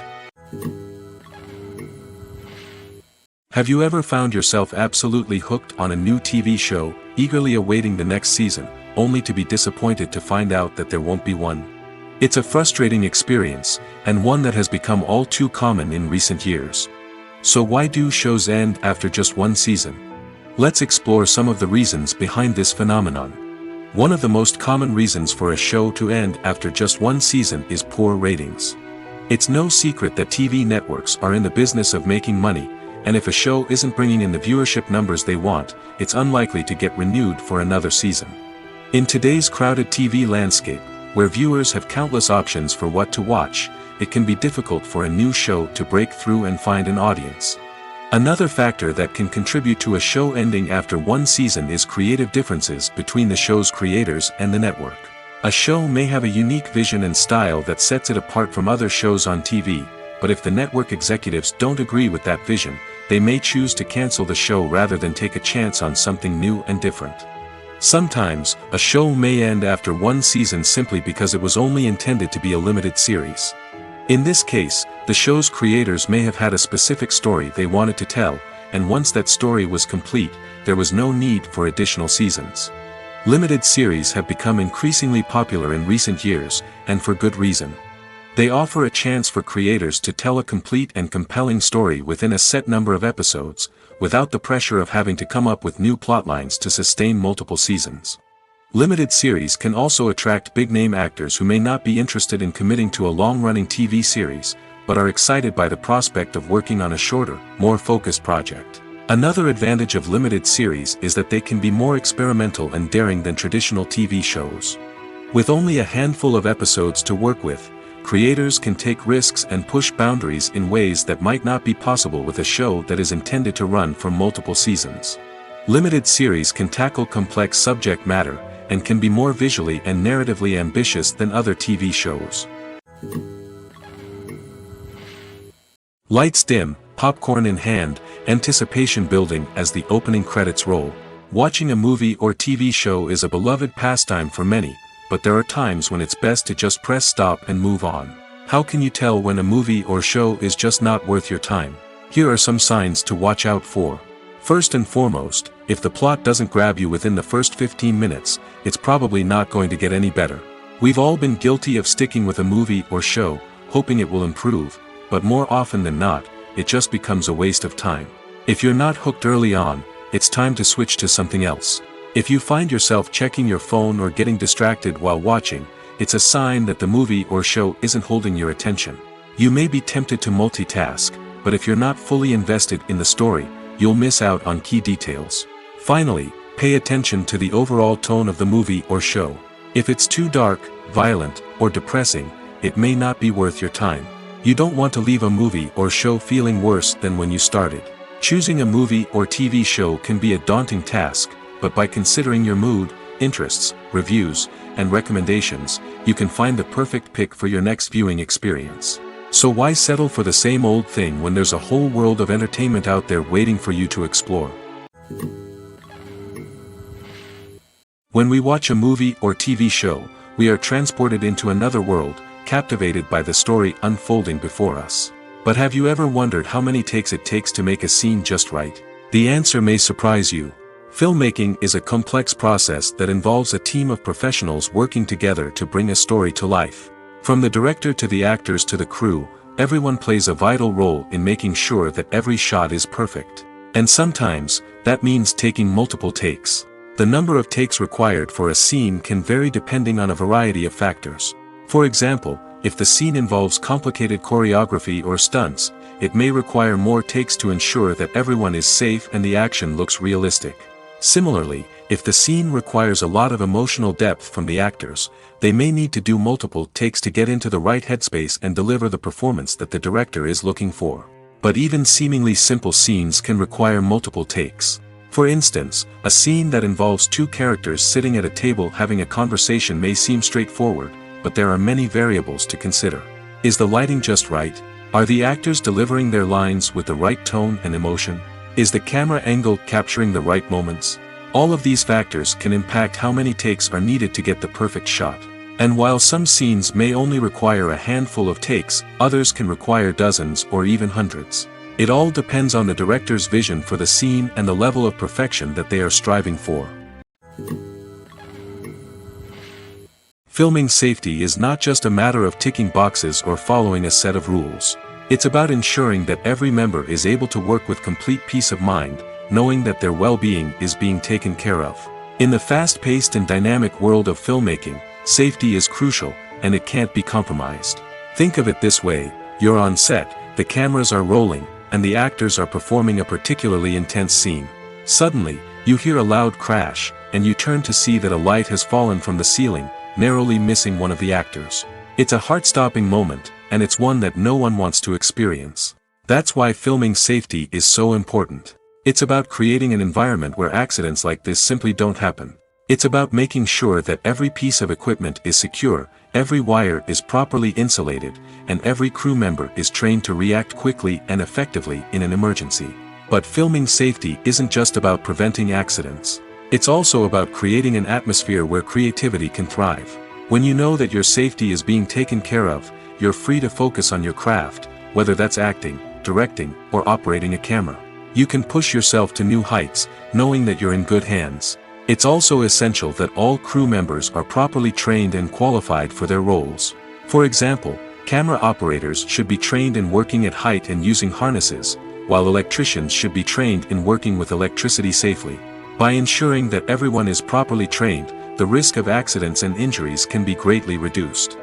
Have you ever found yourself absolutely hooked on a new TV show, eagerly awaiting the next season, only to be disappointed to find out that there won't be one? It's a frustrating experience, and one that has become all too common in recent years. So why do shows end after just one season? Let's explore some of the reasons behind this phenomenon. One of the most common reasons for a show to end after just one season is poor ratings. It's no secret that TV networks are in the business of making money, and if a show isn't bringing in the viewership numbers they want, it's unlikely to get renewed for another season. In today's crowded TV landscape, where viewers have countless options for what to watch, it can be difficult for a new show to break through and find an audience. Another factor that can contribute to a show ending after one season is creative differences between the show's creators and the network. A show may have a unique vision and style that sets it apart from other shows on TV, but if the network executives don't agree with that vision, they may choose to cancel the show rather than take a chance on something new and different. Sometimes, a show may end after one season simply because it was only intended to be a limited series. In this case, the show's creators may have had a specific story they wanted to tell, and once that story was complete, there was no need for additional seasons. Limited series have become increasingly popular in recent years, and for good reason. They offer a chance for creators to tell a complete and compelling story within a set number of episodes, without the pressure of having to come up with new plotlines to sustain multiple seasons. Limited series can also attract big-name actors who may not be interested in committing to a long-running TV series, but are excited by the prospect of working on a shorter, more focused project. Another advantage of limited series is that they can be more experimental and daring than traditional TV shows. With only a handful of episodes to work with, creators can take risks and push boundaries in ways that might not be possible with a show that is intended to run for multiple seasons. Limited series can tackle complex subject matter, and can be more visually and narratively ambitious than other TV shows. Lights dim, popcorn in hand, anticipation building as the opening credits roll. Watching a movie or TV show is a beloved pastime for many, but there are times when it's best to just press stop and move on. How can you tell when a movie or show is just not worth your time? Here are some signs to watch out for. First and foremost, if the plot doesn't grab you within the first 15 minutes, it's probably not going to get any better. We've all been guilty of sticking with a movie or show, hoping it will improve, but more often than not, it just becomes a waste of time. If you're not hooked early on, it's time to switch to something else. If you find yourself checking your phone or getting distracted while watching, it's a sign that the movie or show isn't holding your attention. You may be tempted to multitask, but if you're not fully invested in the story, you'll miss out on key details. Finally, pay attention to the overall tone of the movie or show. If it's too dark, violent, or depressing, it may not be worth your time. You don't want to leave a movie or show feeling worse than when you started. Choosing a movie or TV show can be a daunting task, but by considering your mood, interests, reviews, and recommendations, you can find the perfect pick for your next viewing experience. So why settle for the same old thing when there's a whole world of entertainment out there waiting for you to explore? When we watch a movie or TV show, we are transported into another world, captivated by the story unfolding before us. But have you ever wondered how many takes it takes to make a scene just right? The answer may surprise you. Filmmaking is a complex process that involves a team of professionals working together to bring a story to life. From the director to the actors to the crew, everyone plays a vital role in making sure that every shot is perfect. And sometimes, that means taking multiple takes. The number of takes required for a scene can vary depending on a variety of factors. For example, if the scene involves complicated choreography or stunts, it may require more takes to ensure that everyone is safe and the action looks realistic. Similarly, if the scene requires a lot of emotional depth from the actors, they may need to do multiple takes to get into the right headspace and deliver the performance that the director is looking for. But even seemingly simple scenes can require multiple takes. For instance, a scene that involves two characters sitting at a table having a conversation may seem straightforward, but there are many variables to consider. Is the lighting just right? Are the actors delivering their lines with the right tone and emotion? Is the camera angle capturing the right moments? All of these factors can impact how many takes are needed to get the perfect shot. And while some scenes may only require a handful of takes, others can require dozens or even hundreds. It all depends on the director's vision for the scene and the level of perfection that they are striving for. Filming safety is not just a matter of ticking boxes or following a set of rules. It's about ensuring that every member is able to work with complete peace of mind, knowing that their well-being is being taken care of. In the fast-paced and dynamic world of filmmaking, safety is crucial, and it can't be compromised. Think of it this way: you're on set, the cameras are rolling, and the actors are performing a particularly intense scene. Suddenly, you hear a loud crash, and you turn to see that a light has fallen from the ceiling, narrowly missing one of the actors. It's a heart-stopping moment, and it's one that no one wants to experience. That's why filming safety is so important. It's about creating an environment where accidents like this simply don't happen. It's about making sure that every piece of equipment is secure, every wire is properly insulated, and every crew member is trained to react quickly and effectively in an emergency. But filming safety isn't just about preventing accidents. It's also about creating an atmosphere where creativity can thrive. When you know that your safety is being taken care of, you're free to focus on your craft, whether that's acting, directing, or operating a camera. You can push yourself to new heights, knowing that you're in good hands. It's also essential that all crew members are properly trained and qualified for their roles. For example, camera operators should be trained in working at height and using harnesses, while electricians should be trained in working with electricity safely. By ensuring that everyone is properly trained, the risk of accidents and injuries can be greatly reduced.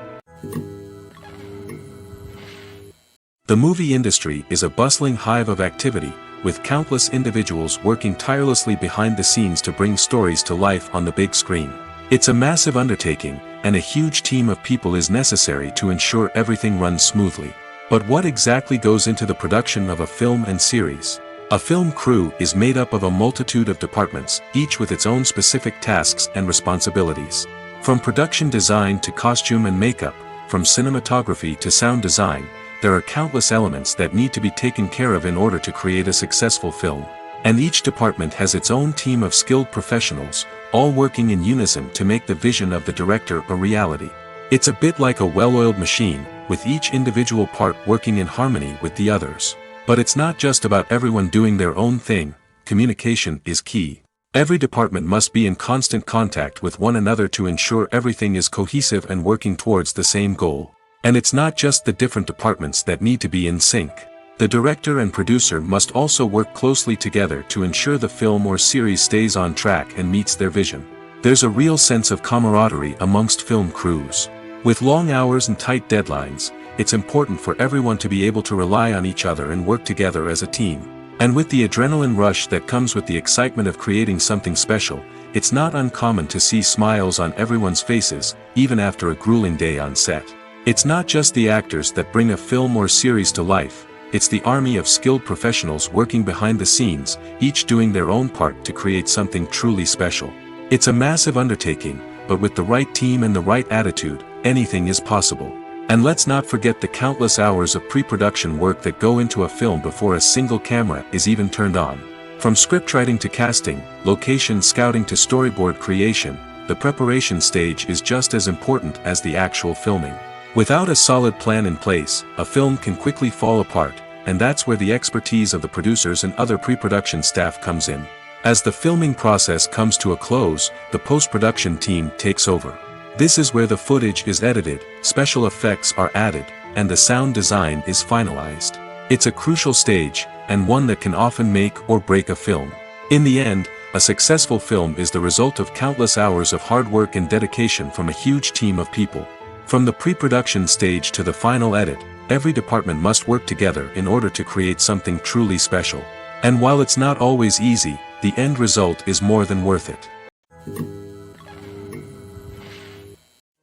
The movie industry is a bustling hive of activity, with countless individuals working tirelessly behind the scenes to bring stories to life on the big screen. It's a massive undertaking, and a huge team of people is necessary to ensure everything runs smoothly. But what exactly goes into the production of a film and series? A film crew is made up of a multitude of departments, each with its own specific tasks and responsibilities. From production design to costume and makeup, from cinematography to sound design, there are countless elements that need to be taken care of in order to create a successful film. And each department has its own team of skilled professionals, all working in unison to make the vision of the director a reality. It's a bit like a well-oiled machine, with each individual part working in harmony with the others. But it's not just about everyone doing their own thing. Communication is key. Every department must be in constant contact with one another to ensure everything is cohesive and working towards the same goal. And it's not just the different departments that need to be in sync. The director and producer must also work closely together to ensure the film or series stays on track and meets their vision. There's a real sense of camaraderie amongst film crews. With long hours and tight deadlines, it's important for everyone to be able to rely on each other and work together as a team. And with the adrenaline rush that comes with the excitement of creating something special, it's not uncommon to see smiles on everyone's faces, even after a grueling day on set. It's not just the actors that bring a film or series to life, it's the army of skilled professionals working behind the scenes, each doing their own part to create something truly special. It's a massive undertaking, but with the right team and the right attitude, anything is possible. And let's not forget the countless hours of pre-production work that go into a film before a single camera is even turned on. From scriptwriting to casting, location scouting to storyboard creation, the preparation stage is just as important as the actual filming. Without a solid plan in place, a film can quickly fall apart, and that's where the expertise of the producers and other pre-production staff comes in. As the filming process comes to a close, the post-production team takes over. This is where the footage is edited, special effects are added, and the sound design is finalized. It's a crucial stage, and one that can often make or break a film. In the end, a successful film is the result of countless hours of hard work and dedication from a huge team of people. From the pre-production stage to the final edit, every department must work together in order to create something truly special. And while it's not always easy, the end result is more than worth it.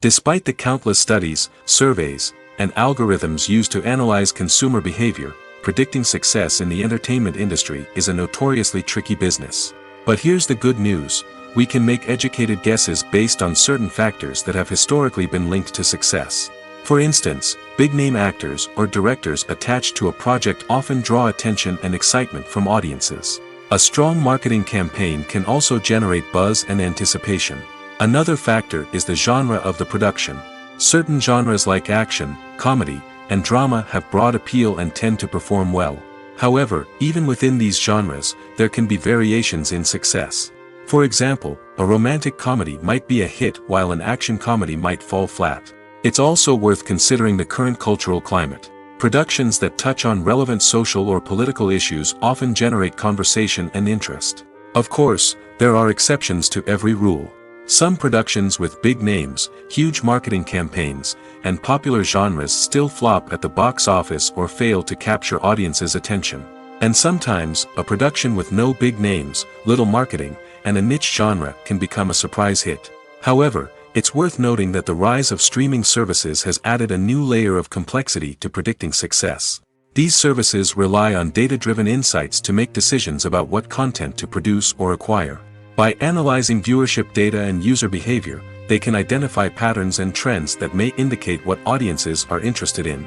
Despite the countless studies, surveys, and algorithms used to analyze consumer behavior, predicting success in the entertainment industry is a notoriously tricky business. But here's the good news: we can make educated guesses based on certain factors that have historically been linked to success. For instance, big-name actors or directors attached to a project often draw attention and excitement from audiences. A strong marketing campaign can also generate buzz and anticipation. Another factor is the genre of the production. Certain genres like action, comedy, and drama have broad appeal and tend to perform well. However, even within these genres, there can be variations in success. For example, a romantic comedy might be a hit while an action comedy might fall flat. It's also worth considering the current cultural climate. Productions that touch on relevant social or political issues often generate conversation and interest. Of course, there are exceptions to every rule. Some productions with big names, huge marketing campaigns, and popular genres still flop at the box office or fail to capture audiences' attention. And sometimes, a production with no big names, little marketing, and a niche genre can become a surprise hit. However, it's worth noting that the rise of streaming services has added a new layer of complexity to predicting success. These services rely on data-driven insights to make decisions about what content to produce or acquire. By analyzing viewership data and user behavior, they can identify patterns and trends that may indicate what audiences are interested in.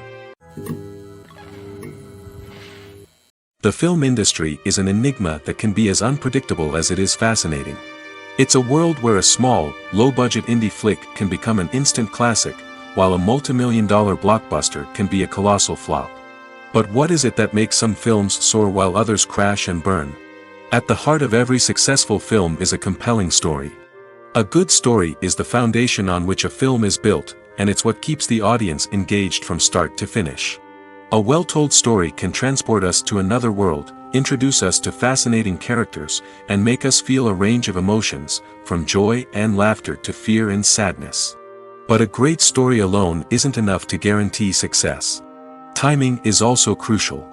The film industry is an enigma that can be as unpredictable as it is fascinating. It's a world where a small, low-budget indie flick can become an instant classic, while a multi-million-dollar blockbuster can be a colossal flop. But what is it that makes some films soar while others crash and burn? At the heart of every successful film is a compelling story. A good story is the foundation on which a film is built, and it's what keeps the audience engaged from start to finish. A well-told story can transport us to another world, introduce us to fascinating characters, and make us feel a range of emotions, from joy and laughter to fear and sadness. But a great story alone isn't enough to guarantee success. Timing is also crucial.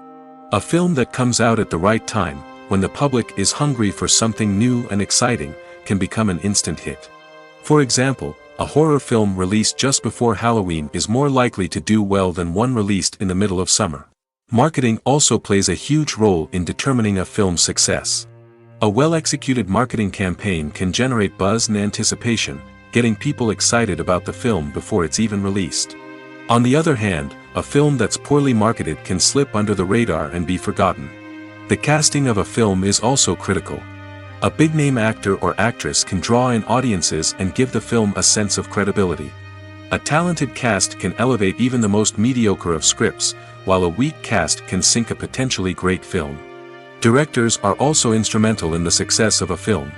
A film that comes out at the right time, when the public is hungry for something new and exciting, can become an instant hit. For example, a horror film released just before Halloween is more likely to do well than one released in the middle of summer. Marketing also plays a huge role in determining a film's success. A well-executed marketing campaign can generate buzz and anticipation, getting people excited about the film before it's even released. On the other hand, a film that's poorly marketed can slip under the radar and be forgotten. The casting of a film is also critical. A big-name actor or actress can draw in audiences and give the film a sense of credibility. A talented cast can elevate even the most mediocre of scripts, while a weak cast can sink a potentially great film. Directors are also instrumental in the success of a film.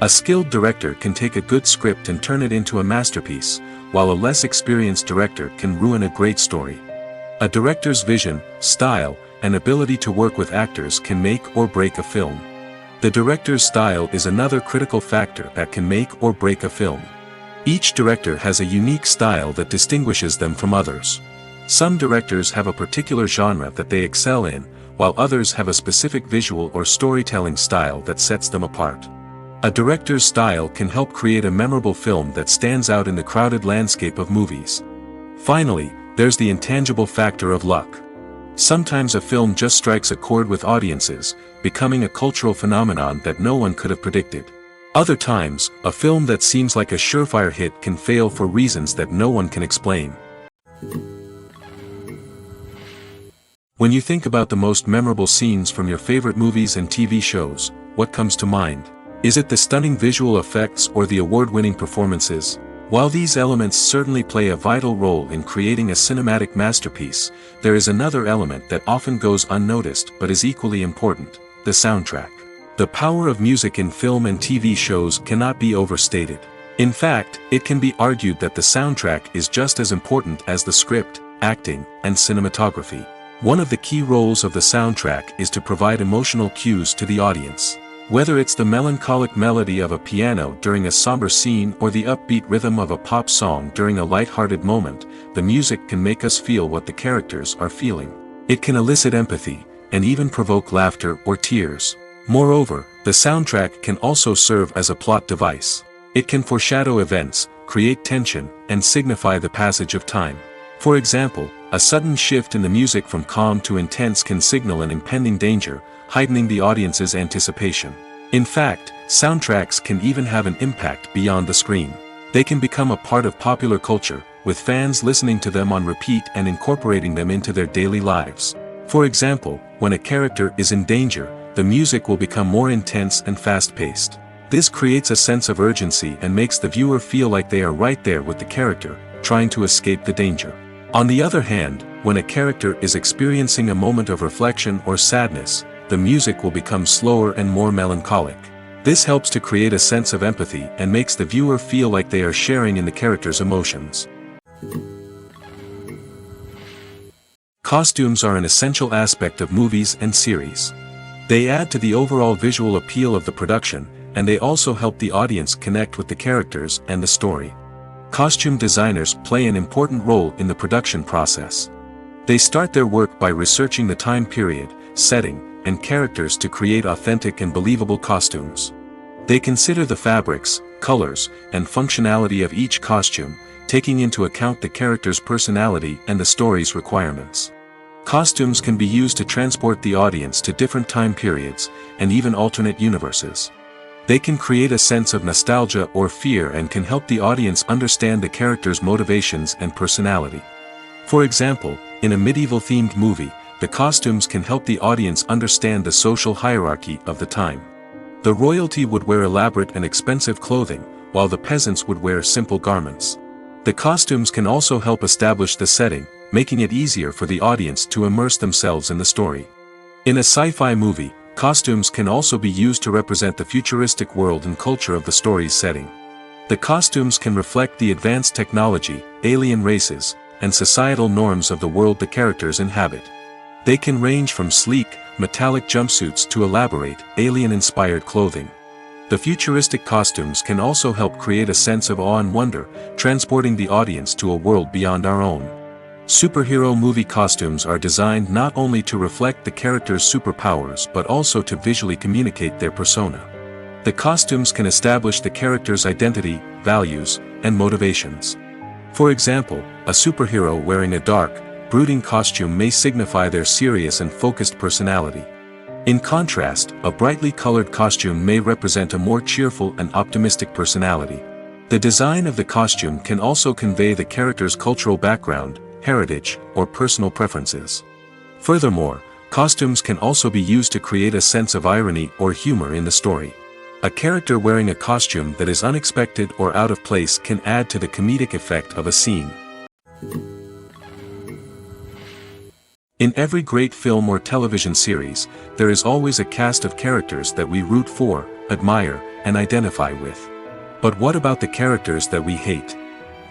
A skilled director can take a good script and turn it into a masterpiece, while a less experienced director can ruin a great story. A director's vision, style, and ability to work with actors can make or break a film. The director's style is another critical factor that can make or break a film. Each director has a unique style that distinguishes them from others. Some directors have a particular genre that they excel in, while others have a specific visual or storytelling style that sets them apart. A director's style can help create a memorable film that stands out in the crowded landscape of movies. Finally, there's the intangible factor of luck. Sometimes a film just strikes a chord with audiences, becoming a cultural phenomenon that no one could have predicted. Other times, a film that seems like a surefire hit can fail for reasons that no one can explain. When you think about the most memorable scenes from your favorite movies and TV shows, what comes to mind? Is it the stunning visual effects or the award-winning performances? While these elements certainly play a vital role in creating a cinematic masterpiece, there is another element that often goes unnoticed but is equally important: the soundtrack. The power of music in film and TV shows cannot be overstated. In fact, it can be argued that the soundtrack is just as important as the script, acting, and cinematography. One of the key roles of the soundtrack is to provide emotional cues to the audience. Whether it's the melancholic melody of a piano during a somber scene or the upbeat rhythm of a pop song during a light-hearted moment, the music can make us feel what the characters are feeling. It can elicit empathy, and even provoke laughter or tears. Moreover, the soundtrack can also serve as a plot device. It can foreshadow events, create tension, and signify the passage of time. For example, a sudden shift in the music from calm to intense can signal an impending danger, heightening the audience's anticipation. In fact, soundtracks can even have an impact beyond the screen. They can become a part of popular culture, with fans listening to them on repeat and incorporating them into their daily lives. For example, when a character is in danger, the music will become more intense and fast-paced. This creates a sense of urgency and makes the viewer feel like they are right there with the character, trying to escape the danger. On the other hand, when a character is experiencing a moment of reflection or sadness, the music will become slower and more melancholic. This helps to create a sense of empathy and makes the viewer feel like they are sharing in the character's emotions. Costumes are an essential aspect of movies and series. They add to the overall visual appeal of the production, and they also help the audience connect with the characters and the story. Costume designers play an important role in the production process. They start their work by researching the time period, setting, and characters to create authentic and believable costumes. They consider the fabrics, colors, and functionality of each costume, taking into account the character's personality and the story's requirements. Costumes can be used to transport the audience to different time periods, and even alternate universes. They can create a sense of nostalgia or fear and can help the audience understand the character's motivations and personality. For example, in a medieval-themed movie, the costumes can help the audience understand the social hierarchy of the time. The royalty would wear elaborate and expensive clothing, while the peasants would wear simple garments. The costumes can also help establish the setting, making it easier for the audience to immerse themselves in the story. In a sci-fi movie, costumes can also be used to represent the futuristic world and culture of the story's setting. The costumes can reflect the advanced technology, alien races, and societal norms of the world the characters inhabit. They can range from sleek, metallic jumpsuits to elaborate, alien-inspired clothing. The futuristic costumes can also help create a sense of awe and wonder, transporting the audience to a world beyond our own. Superhero movie costumes are designed not only to reflect the character's superpowers but also to visually communicate their persona. The costumes can establish the character's identity, values, and motivations. For example, a superhero wearing a dark, brooding costume may signify their serious and focused personality. In contrast, a brightly colored costume may represent a more cheerful and optimistic personality. The design of the costume can also convey the character's cultural background, heritage, or personal preferences. Furthermore, costumes can also be used to create a sense of irony or humor in the story. A character wearing a costume that is unexpected or out of place can add to the comedic effect of a scene. In every great film or television series, there is always a cast of characters that we root for, admire, and identify with. But what about the characters that we hate?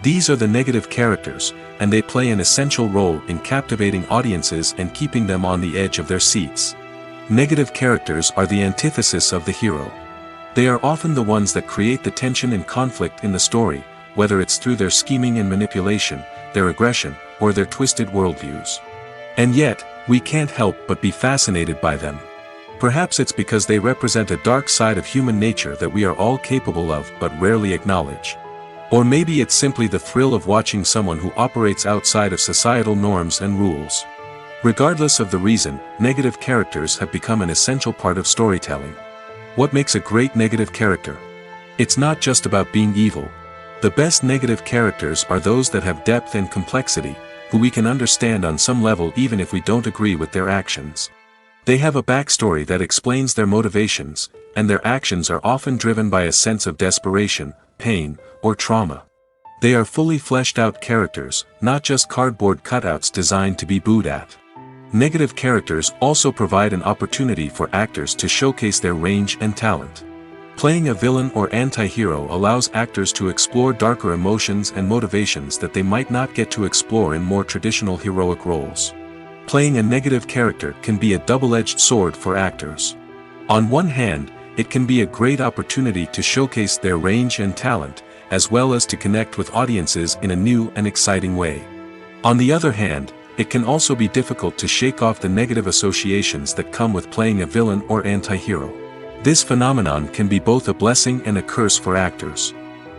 These are the negative characters, and they play an essential role in captivating audiences and keeping them on the edge of their seats. Negative characters are the antithesis of the hero. They are often the ones that create the tension and conflict in the story, whether it's through their scheming and manipulation, their aggression, or their twisted worldviews. And yet, we can't help but be fascinated by them. Perhaps it's because they represent a dark side of human nature that we are all capable of but rarely acknowledge. Or maybe it's simply the thrill of watching someone who operates outside of societal norms and rules. Regardless of the reason, negative characters have become an essential part of storytelling. What makes a great negative character? It's not just about being evil. The best negative characters are those that have depth and complexity, who we can understand on some level even if we don't agree with their actions. They have a backstory that explains their motivations, and their actions are often driven by a sense of desperation, pain, or trauma. They are fully fleshed out characters, not just cardboard cutouts designed to be booed at. Negative characters also provide an opportunity for actors to showcase their range and talent. Playing a villain or anti-hero allows actors to explore darker emotions and motivations that they might not get to explore in more traditional heroic roles. Playing a negative character can be a double-edged sword for actors. On one hand, it can be a great opportunity to showcase their range and talent, as well as to connect with audiences in a new and exciting way. On the other hand, it can also be difficult to shake off the negative associations that come with playing a villain or anti-hero. This phenomenon can be both a blessing and a curse for actors.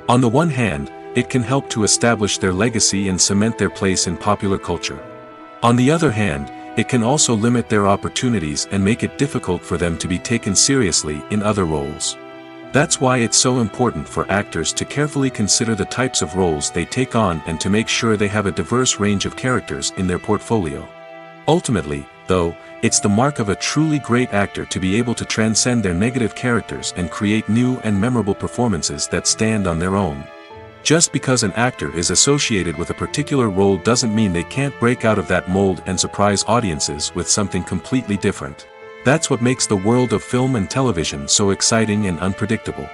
On the one hand, it can help to establish their legacy and cement their place in popular culture. On the other hand, it can also limit their opportunities and make it difficult for them to be taken seriously in other roles. That's why it's so important for actors to carefully consider the types of roles they take on and to make sure they have a diverse range of characters in their portfolio. Ultimately, though, it's the mark of a truly great actor to be able to transcend their negative characters and create new and memorable performances that stand on their own. Just because an actor is associated with a particular role doesn't mean they can't break out of that mold and surprise audiences with something completely different. That's what makes the world of film and television so exciting and unpredictable.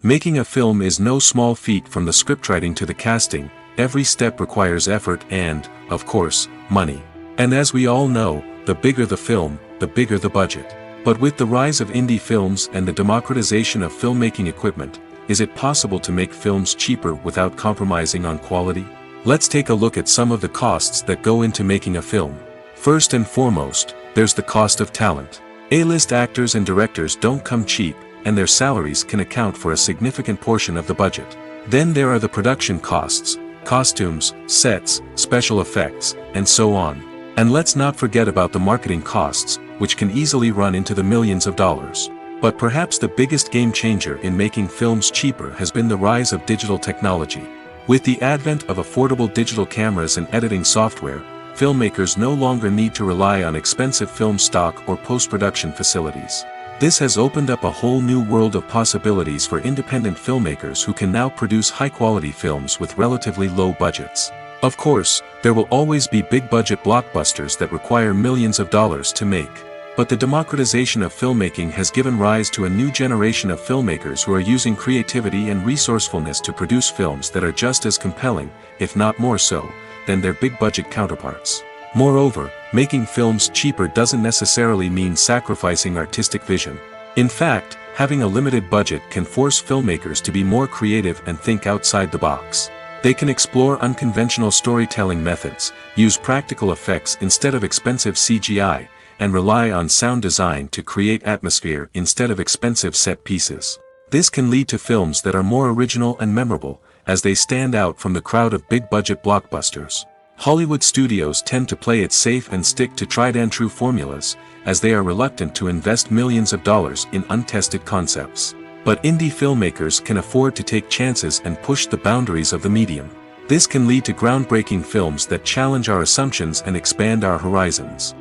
Making a film is no small feat. From the scriptwriting to the casting, every step requires effort and, of course, money. And as we all know, the bigger the film, the bigger the budget. But with the rise of indie films and the democratization of filmmaking equipment, is it possible to make films cheaper without compromising on quality? Let's take a look at some of the costs that go into making a film. First and foremost, there's the cost of talent. A-list actors and directors don't come cheap, and their salaries can account for a significant portion of the budget. Then there are the production costs, costumes, sets, special effects, and so on. And let's not forget about the marketing costs, which can easily run into the millions of dollars. But perhaps the biggest game changer in making films cheaper has been the rise of digital technology. With the advent of affordable digital cameras and editing software, filmmakers no longer need to rely on expensive film stock or post-production facilities. This has opened up a whole new world of possibilities for independent filmmakers who can now produce high-quality films with relatively low budgets. Of course, there will always be big-budget blockbusters that require millions of dollars to make. But the democratization of filmmaking has given rise to a new generation of filmmakers who are using creativity and resourcefulness to produce films that are just as compelling, if not more so, than their big-budget counterparts. Moreover, making films cheaper doesn't necessarily mean sacrificing artistic vision. In fact, having a limited budget can force filmmakers to be more creative and think outside the box. They can explore unconventional storytelling methods, use practical effects instead of expensive CGI, and rely on sound design to create atmosphere instead of expensive set pieces. This can lead to films that are more original and memorable, as they stand out from the crowd of big-budget blockbusters. Hollywood studios tend to play it safe and stick to tried-and-true formulas, as they are reluctant to invest millions of dollars in untested concepts. But indie filmmakers can afford to take chances and push the boundaries of the medium. This can lead to groundbreaking films that challenge our assumptions and expand our horizons.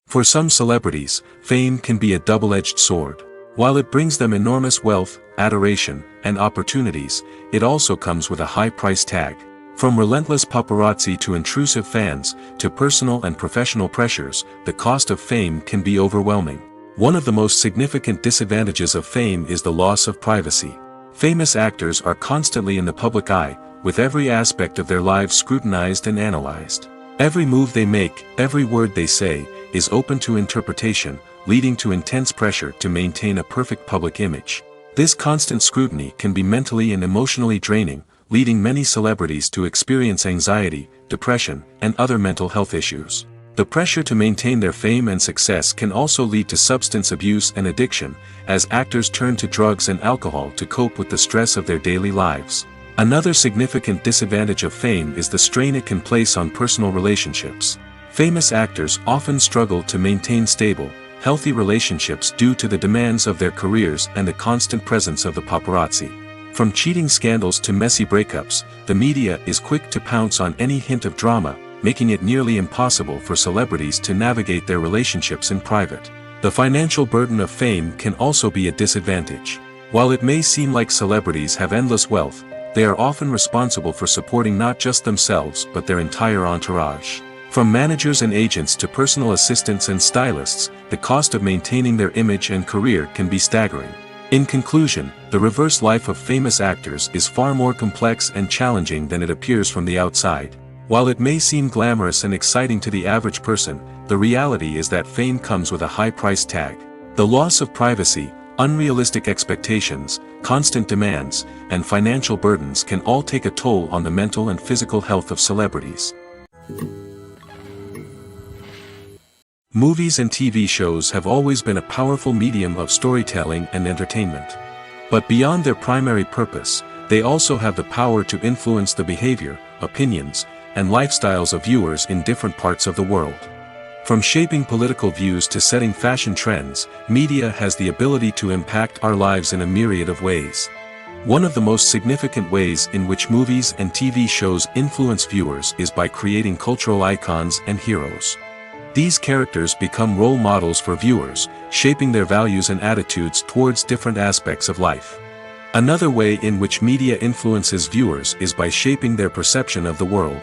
For some celebrities, fame can be a double-edged sword. While it brings them enormous wealth, adoration, and opportunities, it also comes with a high price tag. From relentless paparazzi to intrusive fans, to personal and professional pressures, the cost of fame can be overwhelming. One of the most significant disadvantages of fame is the loss of privacy. Famous actors are constantly in the public eye, with every aspect of their lives scrutinized and analyzed. Every move they make, every word they say, is open to interpretation, leading to intense pressure to maintain a perfect public image. This constant scrutiny can be mentally and emotionally draining, leading many celebrities to experience anxiety, depression, and other mental health issues. The pressure to maintain their fame and success can also lead to substance abuse and addiction, as actors turn to drugs and alcohol to cope with the stress of their daily lives. Another significant disadvantage of fame is the strain it can place on personal relationships. Famous actors often struggle to maintain stable, healthy relationships due to the demands of their careers and the constant presence of the paparazzi. From cheating scandals to messy breakups, the media is quick to pounce on any hint of drama, making it nearly impossible for celebrities to navigate their relationships in private. The financial burden of fame can also be a disadvantage. While it may seem like celebrities have endless wealth, they are often responsible for supporting not just themselves but their entire entourage. From managers and agents to personal assistants and stylists, the cost of maintaining their image and career can be staggering. In conclusion, the reverse life of famous actors is far more complex and challenging than it appears from the outside. While it may seem glamorous and exciting to the average person, the reality is that fame comes with a high price tag. The loss of privacy, unrealistic expectations, constant demands, and financial burdens can all take a toll on the mental and physical health of celebrities. Movies and TV shows have always been a powerful medium of storytelling and entertainment. But beyond their primary purpose, they also have the power to influence the behavior, opinions, and lifestyles of viewers in different parts of the world. From shaping political views to setting fashion trends, media has the ability to impact our lives in a myriad of ways. One of the most significant ways in which movies and TV shows influence viewers is by creating cultural icons and heroes. These characters become role models for viewers, shaping their values and attitudes towards different aspects of life. Another way in which media influences viewers is by shaping their perception of the world.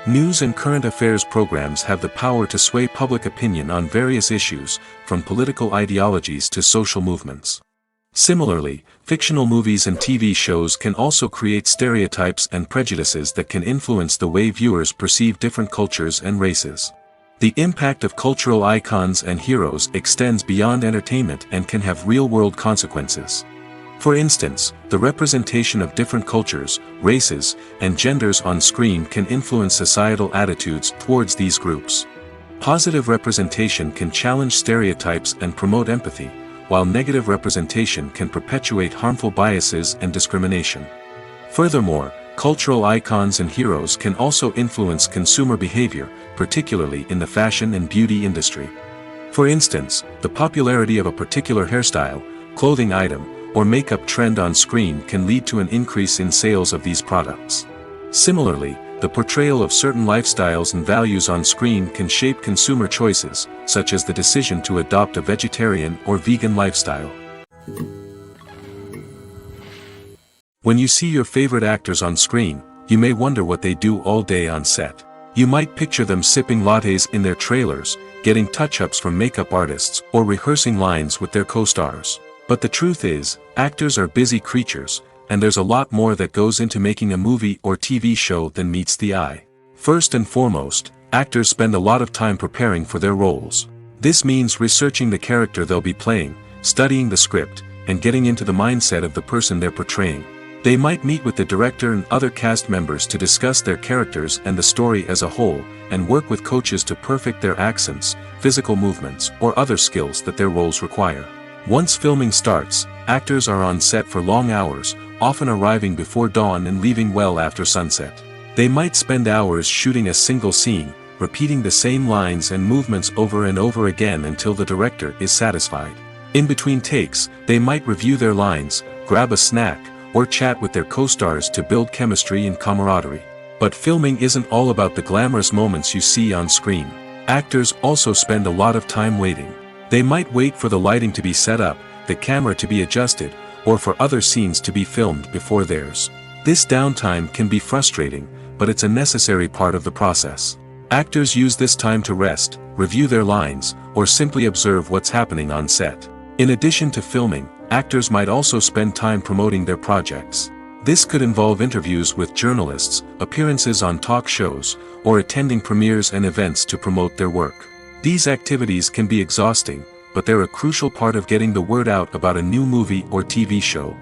News and current affairs programs have the power to sway public opinion on various issues, from political ideologies to social movements. Similarly, fictional movies and TV shows can also create stereotypes and prejudices that can influence the way viewers perceive different cultures and races. The impact of cultural icons and heroes extends beyond entertainment and can have real-world consequences. For instance, the representation of different cultures, races, and genders on screen can influence societal attitudes towards these groups. Positive representation can challenge stereotypes and promote empathy, while negative representation can perpetuate harmful biases and discrimination. Furthermore, cultural icons and heroes can also influence consumer behavior, particularly in the fashion and beauty industry. For instance, the popularity of a particular hairstyle, clothing item, or makeup trend on screen can lead to an increase in sales of these products. Similarly, the portrayal of certain lifestyles and values on screen can shape consumer choices, such as the decision to adopt a vegetarian or vegan lifestyle. When you see your favorite actors on screen, you may wonder what they do all day on set. You might picture them sipping lattes in their trailers, getting touch-ups from makeup artists, or rehearsing lines with their co-stars. But the truth is, actors are busy creatures, and there's a lot more that goes into making a movie or TV show than meets the eye. First and foremost, actors spend a lot of time preparing for their roles. This means researching the character they'll be playing, studying the script, and getting into the mindset of the person they're portraying. They might meet with the director and other cast members to discuss their characters and the story as a whole, and work with coaches to perfect their accents, physical movements, or other skills that their roles require. Once filming starts, actors are on set for long hours, often arriving before dawn and leaving well after sunset. They might spend hours shooting a single scene, repeating the same lines and movements over and over again until the director is satisfied. In between takes, they might review their lines, grab a snack, or chat with their co-stars to build chemistry and camaraderie. But filming isn't all about the glamorous moments you see on screen. Actors also spend a lot of time waiting. They might wait for the lighting to be set up, the camera to be adjusted, or for other scenes to be filmed before theirs. This downtime can be frustrating, but it's a necessary part of the process. Actors use this time to rest, review their lines, or simply observe what's happening on set. In addition to filming, actors might also spend time promoting their projects. This could involve interviews with journalists, appearances on talk shows, or attending premieres and events to promote their work. These activities can be exhausting, but they're a crucial part of getting the word out about a new movie or TV show.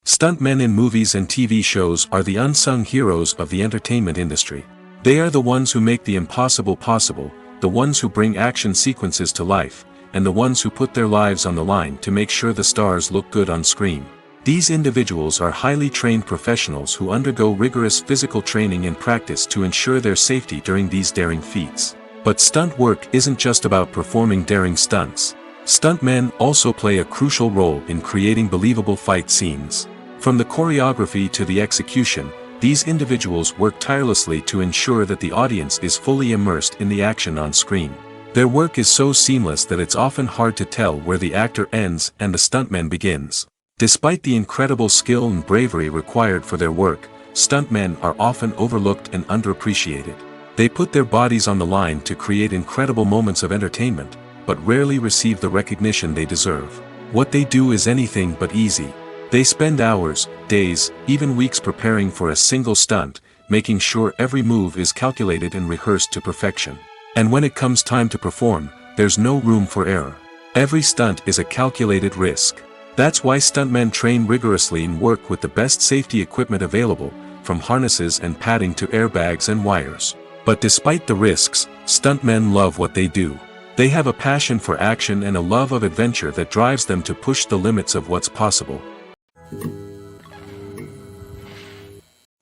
Stuntmen in movies and TV shows are the unsung heroes of the entertainment industry. They are the ones who make the impossible possible, the ones who bring action sequences to life, and the ones who put their lives on the line to make sure the stars look good on screen. These individuals are highly trained professionals who undergo rigorous physical training and practice to ensure their safety during these daring feats. But stunt work isn't just about performing daring stunts. Stuntmen also play a crucial role in creating believable fight scenes. From the choreography to the execution, these individuals work tirelessly to ensure that the audience is fully immersed in the action on screen. Their work is so seamless that it's often hard to tell where the actor ends and the stuntman begins. Despite the incredible skill and bravery required for their work, stuntmen are often overlooked and underappreciated. They put their bodies on the line to create incredible moments of entertainment, but rarely receive the recognition they deserve. What they do is anything but easy. They spend hours, days, even weeks preparing for a single stunt, making sure every move is calculated and rehearsed to perfection. And when it comes time to perform, there's no room for error. Every stunt is a calculated risk. That's why stuntmen train rigorously and work with the best safety equipment available, from harnesses and padding to airbags and wires. But despite the risks, stuntmen love what they do. They have a passion for action and a love of adventure that drives them to push the limits of what's possible.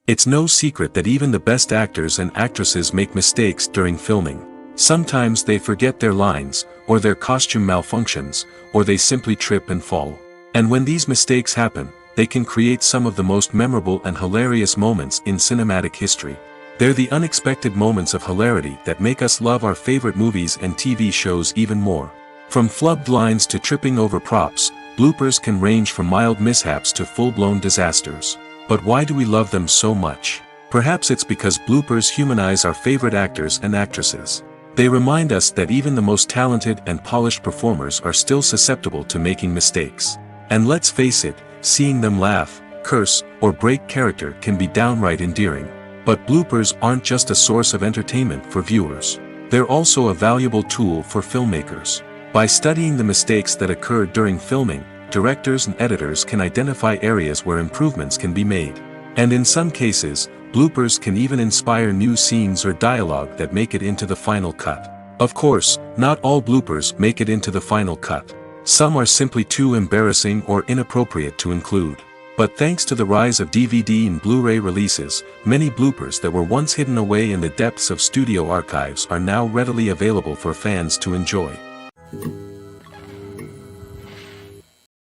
It's no secret that even the best actors and actresses make mistakes during filming. Sometimes they forget their lines, or their costume malfunctions, or they simply trip and fall. And when these mistakes happen, they can create some of the most memorable and hilarious moments in cinematic history. They're the unexpected moments of hilarity that make us love our favorite movies and TV shows even more. From flubbed lines to tripping over props, bloopers can range from mild mishaps to full-blown disasters. But why do we love them so much? Perhaps it's because bloopers humanize our favorite actors and actresses. They remind us that even the most talented and polished performers are still susceptible to making mistakes. And let's face it, seeing them laugh, curse, or break character can be downright endearing. But bloopers aren't just a source of entertainment for viewers. They're also a valuable tool for filmmakers. By studying the mistakes that occurred during filming, directors and editors can identify areas where improvements can be made. And in some cases, bloopers can even inspire new scenes or dialogue that make it into the final cut. Of course, not all bloopers make it into the final cut. Some are simply too embarrassing or inappropriate to include. But thanks to the rise of DVD and Blu-ray releases, many bloopers that were once hidden away in the depths of studio archives are now readily available for fans to enjoy.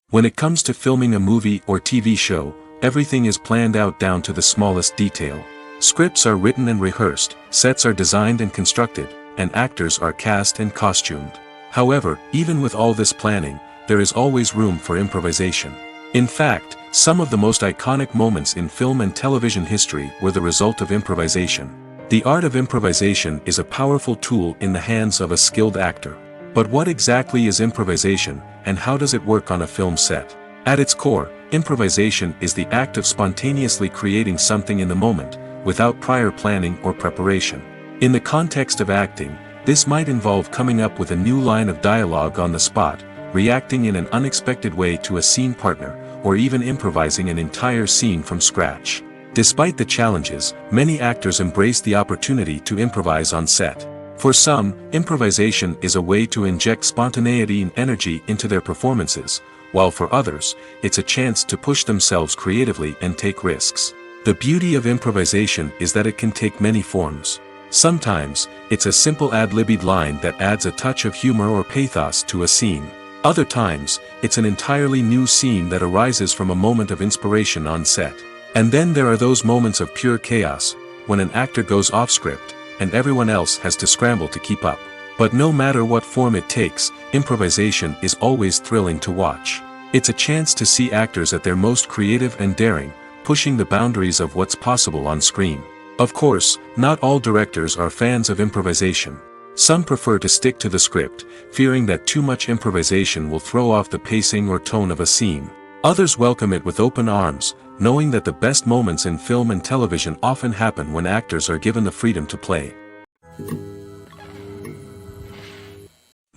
When it comes to filming a movie or TV show, everything is planned out down to the smallest detail. Scripts are written and rehearsed, sets are designed and constructed, and actors are cast and costumed. However, even with all this planning, there is always room for improvisation. In fact, some of the most iconic moments in film and television history were the result of improvisation. The art of improvisation is a powerful tool in the hands of a skilled actor. But what exactly is improvisation, and how does it work on a film set? At its core, improvisation is the act of spontaneously creating something in the moment, without prior planning or preparation. In the context of acting, this might involve coming up with a new line of dialogue on the spot, reacting in an unexpected way to a scene partner, or even improvising an entire scene from scratch. Despite the challenges, many actors embrace the opportunity to improvise on set. For some, improvisation is a way to inject spontaneity and energy into their performances, while for others, it's a chance to push themselves creatively and take risks. The beauty of improvisation is that it can take many forms. Sometimes, it's a simple ad-libbed line that adds a touch of humor or pathos to a scene. Other times, it's an entirely new scene that arises from a moment of inspiration on set. And then there are those moments of pure chaos, when an actor goes off script, and everyone else has to scramble to keep up. But no matter what form it takes, improvisation is always thrilling to watch. It's a chance to see actors at their most creative and daring, pushing the boundaries of what's possible on screen. Of course, not all directors are fans of improvisation. Some prefer to stick to the script, fearing that too much improvisation will throw off the pacing or tone of a scene. Others welcome it with open arms, knowing that the best moments in film and television often happen when actors are given the freedom to play.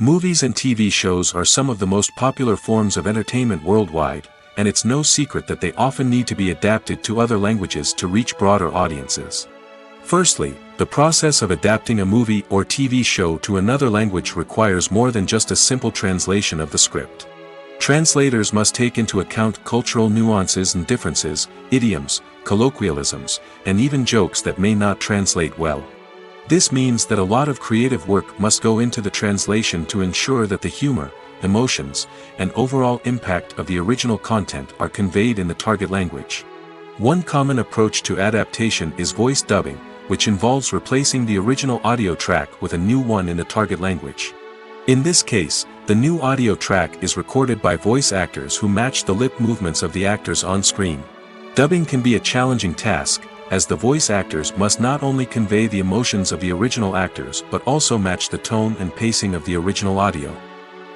Movies and TV shows are some of the most popular forms of entertainment worldwide, and it's no secret that they often need to be adapted to other languages to reach broader audiences. Firstly, the process of adapting a movie or TV show to another language requires more than just a simple translation of the script. Translators must take into account cultural nuances and differences, idioms, colloquialisms, and even jokes that may not translate well. This means that a lot of creative work must go into the translation to ensure that the humor, emotions, and overall impact of the original content are conveyed in the target language. One common approach to adaptation is voice dubbing, which involves replacing the original audio track with a new one in the target language. In this case, the new audio track is recorded by voice actors who match the lip movements of the actors on screen. Dubbing can be a challenging task, as the voice actors must not only convey the emotions of the original actors but also match the tone and pacing of the original audio.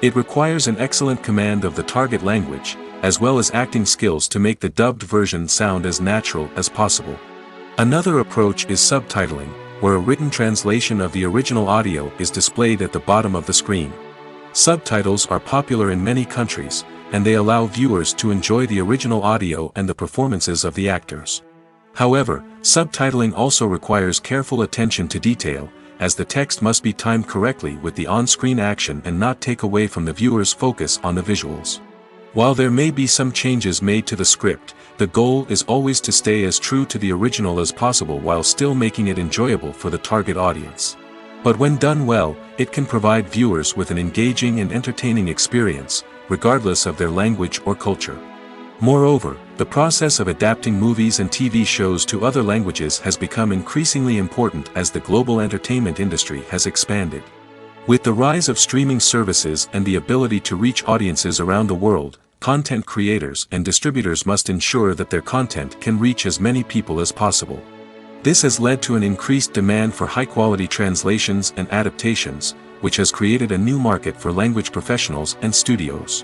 It requires an excellent command of the target language, as well as acting skills to make the dubbed version sound as natural as possible. Another approach is subtitling, where a written translation of the original audio is displayed at the bottom of the screen. Subtitles are popular in many countries, and they allow viewers to enjoy the original audio and the performances of the actors. However, subtitling also requires careful attention to detail, as the text must be timed correctly with the on-screen action and not take away from the viewer's focus on the visuals. While there may be some changes made to the script, the goal is always to stay as true to the original as possible while still making it enjoyable for the target audience. But when done well, it can provide viewers with an engaging and entertaining experience, regardless of their language or culture. Moreover, the process of adapting movies and TV shows to other languages has become increasingly important as the global entertainment industry has expanded. With the rise of streaming services and the ability to reach audiences around the world, content creators and distributors must ensure that their content can reach as many people as possible. This has led to an increased demand for high-quality translations and adaptations, which has created a new market for language professionals and studios.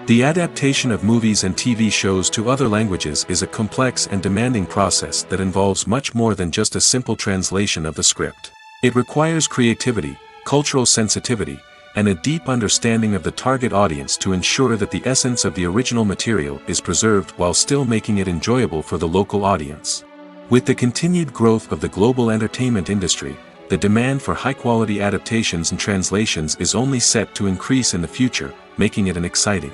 The adaptation of movies and TV shows to other languages is a complex and demanding process that involves much more than just a simple translation of the script. It requires creativity, cultural sensitivity, and a deep understanding of the target audience to ensure that the essence of the original material is preserved while still making it enjoyable for the local audience. With the continued growth of the global entertainment industry, the demand for high-quality adaptations and translations is only set to increase in the future, making it an exciting.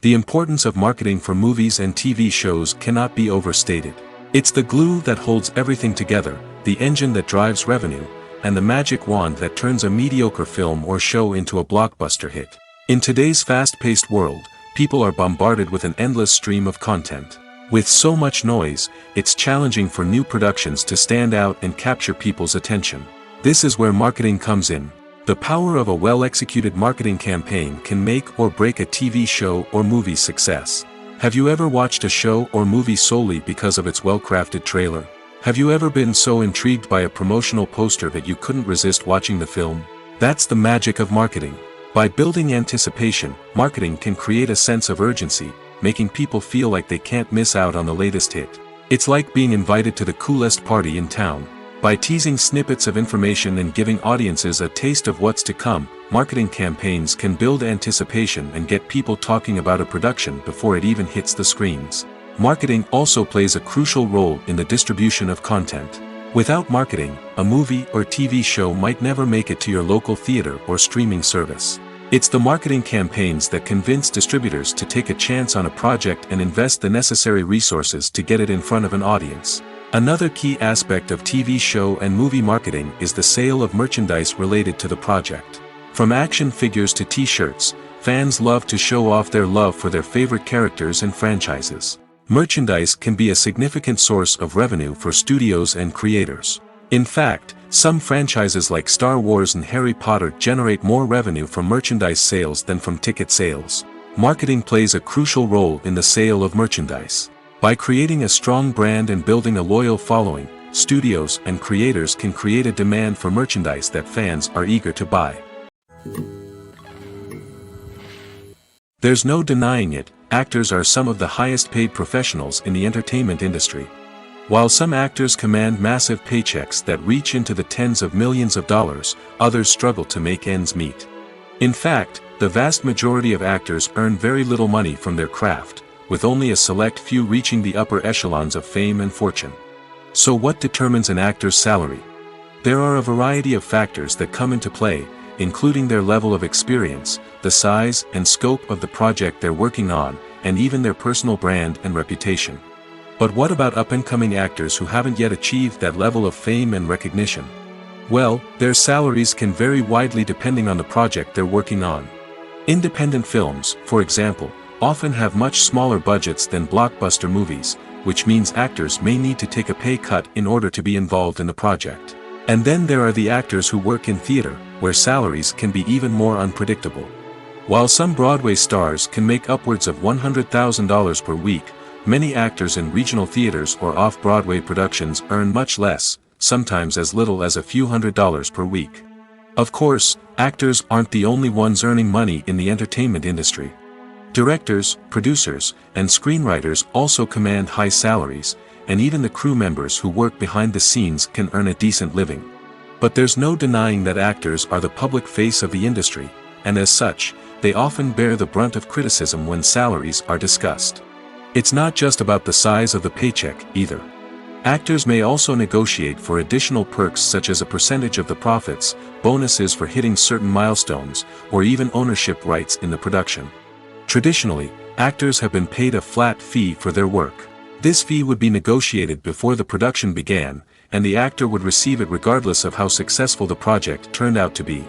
The importance of marketing for movies and TV shows cannot be overstated. It's the glue that holds everything together, the engine that drives revenue, and the magic wand that turns a mediocre film or show into a blockbuster hit. In today's fast-paced world, people are bombarded with an endless stream of content. With so much noise, it's challenging for new productions to stand out and capture people's attention. This is where marketing comes in. The power of a well-executed marketing campaign can make or break a TV show or movie's success. Have you ever watched a show or movie solely because of its well-crafted trailer? Have you ever been so intrigued by a promotional poster that you couldn't resist watching the film? That's the magic of marketing. By building anticipation, marketing can create a sense of urgency, making people feel like they can't miss out on the latest hit. It's like being invited to the coolest party in town. By teasing snippets of information and giving audiences a taste of what's to come, marketing campaigns can build anticipation and get people talking about a production before it even hits the screens. Marketing also plays a crucial role in the distribution of content. Without marketing, a movie or TV show might never make it to your local theater or streaming service. It's the marketing campaigns that convince distributors to take a chance on a project and invest the necessary resources to get it in front of an audience. Another key aspect of TV show and movie marketing is the sale of merchandise related to the project. From action figures to t-shirts, fans love to show off their love for their favorite characters and franchises. Merchandise can be a significant source of revenue for studios and creators. In fact, some franchises like Star Wars and Harry Potter generate more revenue from merchandise sales than from ticket sales. Marketing plays a crucial role in the sale of merchandise. By creating a strong brand and building a loyal following, studios and creators can create a demand for merchandise that fans are eager to buy. There's no denying it, actors are some of the highest paid professionals in the entertainment industry. While some actors command massive paychecks that reach into the tens of millions of dollars, others struggle to make ends meet. In fact, the vast majority of actors earn very little money from their craft, with only a select few reaching the upper echelons of fame and fortune. So what determines an actor's salary? There are a variety of factors that come into play, including their level of experience, the size and scope of the project they're working on, and even their personal brand and reputation. But what about up-and-coming actors who haven't yet achieved that level of fame and recognition? Well, their salaries can vary widely depending on the project they're working on. Independent films, for example, often have much smaller budgets than blockbuster movies, which means actors may need to take a pay cut in order to be involved in the project. And then there are the actors who work in theater, where salaries can be even more unpredictable. While some Broadway stars can make upwards of $100,000 per week, many actors in regional theaters or off-Broadway productions earn much less, sometimes as little as a few $100s per week. Of course, actors aren't the only ones earning money in the entertainment industry. Directors, producers, and screenwriters also command high salaries, and even the crew members who work behind the scenes can earn a decent living. But there's no denying that actors are the public face of the industry, and as such, they often bear the brunt of criticism when salaries are discussed. It's not just about the size of the paycheck, either. Actors may also negotiate for additional perks such as a percentage of the profits, bonuses for hitting certain milestones, or even ownership rights in the production. Traditionally, actors have been paid a flat fee for their work. This fee would be negotiated before the production began, and the actor would receive it regardless of how successful the project turned out to be.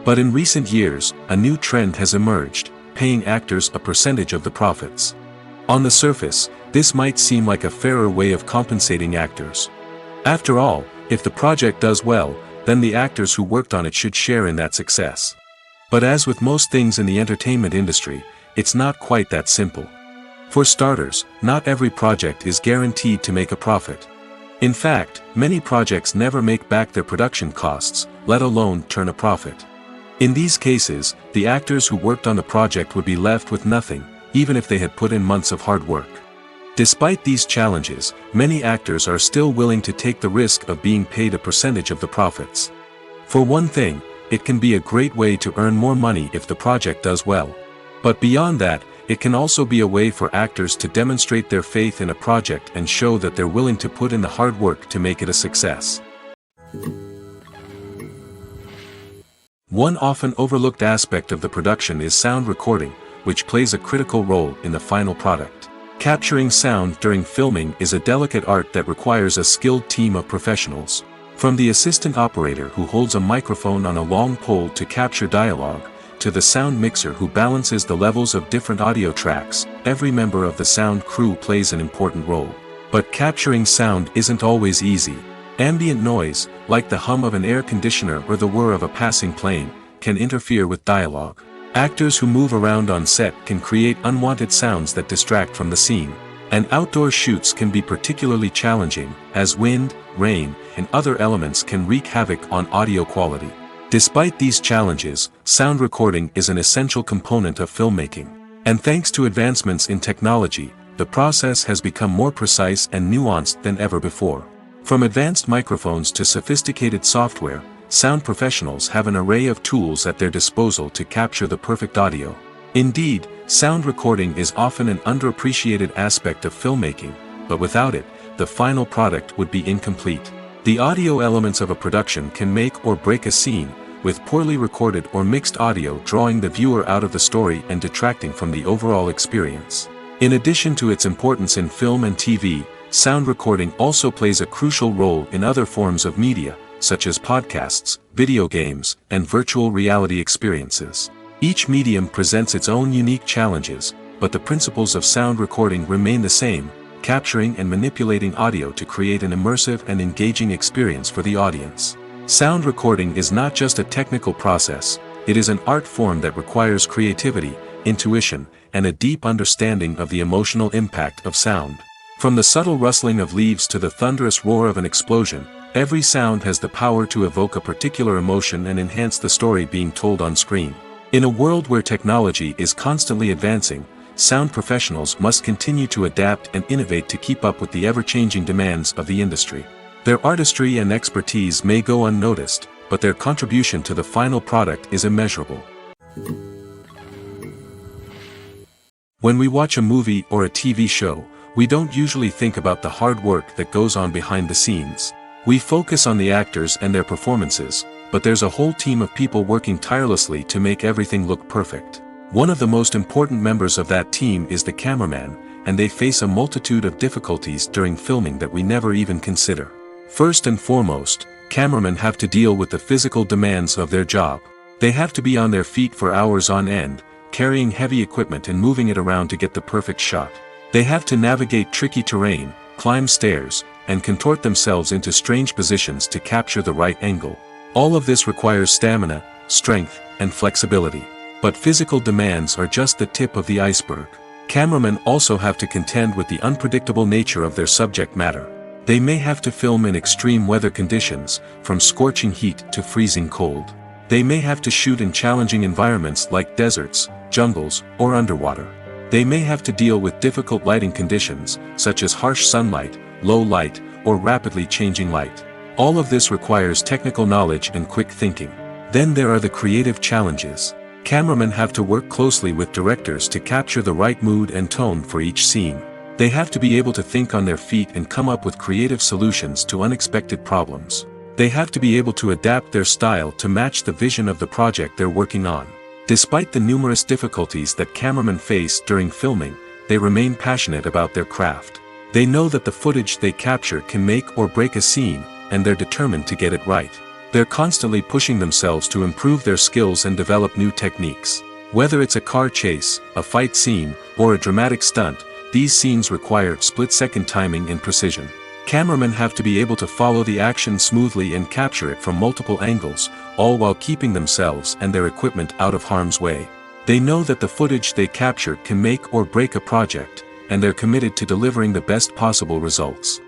But in recent years, a new trend has emerged, paying actors a percentage of the profits. On the surface, this might seem like a fairer way of compensating actors. After all, if the project does well, then the actors who worked on it should share in that success. But as with most things in the entertainment industry, it's not quite that simple. For starters, not every project is guaranteed to make a profit. In fact, many projects never make back their production costs, let alone turn a profit. In these cases, the actors who worked on the project would be left with nothing, even if they had put in months of hard work. Despite these challenges, many actors are still willing to take the risk of being paid a percentage of the profits. For one thing, it can be a great way to earn more money if the project does well. But beyond that, it can also be a way for actors to demonstrate their faith in a project and show that they're willing to put in the hard work to make it a success. One often overlooked aspect of the production is sound recording, which plays a critical role in the final product. Capturing sound during filming is a delicate art that requires a skilled team of professionals. From the assistant operator who holds a microphone on a long pole to capture dialogue, to the sound mixer who balances the levels of different audio tracks, every member of the sound crew plays an important role. But capturing sound isn't always easy. Ambient noise, like the hum of an air conditioner or the whir of a passing plane, can interfere with dialogue. Actors who move around on set can create unwanted sounds that distract from the scene. And outdoor shoots can be particularly challenging, as wind, rain, and other elements can wreak havoc on audio quality. Despite these challenges, sound recording is an essential component of filmmaking. And thanks to advancements in technology, the process has become more precise and nuanced than ever before. From advanced microphones to sophisticated software, sound professionals have an array of tools at their disposal to capture the perfect audio. Indeed, sound recording is often an underappreciated aspect of filmmaking, but without it, the final product would be incomplete. The audio elements of a production can make or break a scene, with poorly recorded or mixed audio drawing the viewer out of the story and detracting from the overall experience. In addition to its importance in film and TV, sound recording also plays a crucial role in other forms of media, such as podcasts, video games, and virtual reality experiences. Each medium presents its own unique challenges, but the principles of sound recording remain the same, capturing and manipulating audio to create an immersive and engaging experience for the audience. Sound recording is not just a technical process, it is an art form that requires creativity, intuition, and a deep understanding of the emotional impact of sound. From the subtle rustling of leaves to the thunderous roar of an explosion, every sound has the power to evoke a particular emotion and enhance the story being told on screen. In a world where technology is constantly advancing, sound professionals must continue to adapt and innovate to keep up with the ever-changing demands of the industry. Their artistry and expertise may go unnoticed, but their contribution to the final product is immeasurable. When we watch a movie or a TV show, we don't usually think about the hard work that goes on behind the scenes. We focus on the actors and their performances, but there's a whole team of people working tirelessly to make everything look perfect. One of the most important members of that team is the cameraman, and they face a multitude of difficulties during filming that we never even consider. First and foremost, cameramen have to deal with the physical demands of their job. They have to be on their feet for hours on end, carrying heavy equipment and moving it around to get the perfect shot. They have to navigate tricky terrain, climb stairs, and contort themselves into strange positions to capture the right angle. All of this requires stamina, strength, and flexibility. But physical demands are just the tip of the iceberg. Cameramen also have to contend with the unpredictable nature of their subject matter. They may have to film in extreme weather conditions, from scorching heat to freezing cold. They may have to shoot in challenging environments like deserts, jungles, or underwater. They may have to deal with difficult lighting conditions, such as harsh sunlight, low light, or rapidly changing light. All of this requires technical knowledge and quick thinking. Then there are the creative challenges. Cameramen have to work closely with directors to capture the right mood and tone for each scene. They have to be able to think on their feet and come up with creative solutions to unexpected problems. They have to be able to adapt their style to match the vision of the project they're working on. Despite the numerous difficulties that cameramen face during filming, they remain passionate about their craft. They know that the footage they capture can make or break a scene, and they're determined to get it right. They're constantly pushing themselves to improve their skills and develop new techniques. Whether it's a car chase, a fight scene, or a dramatic stunt, these scenes require split-second timing and precision. Cameramen have to be able to follow the action smoothly and capture it from multiple angles, all while keeping themselves and their equipment out of harm's way. They know that the footage they capture can make or break a project, and they're committed to delivering the best possible results.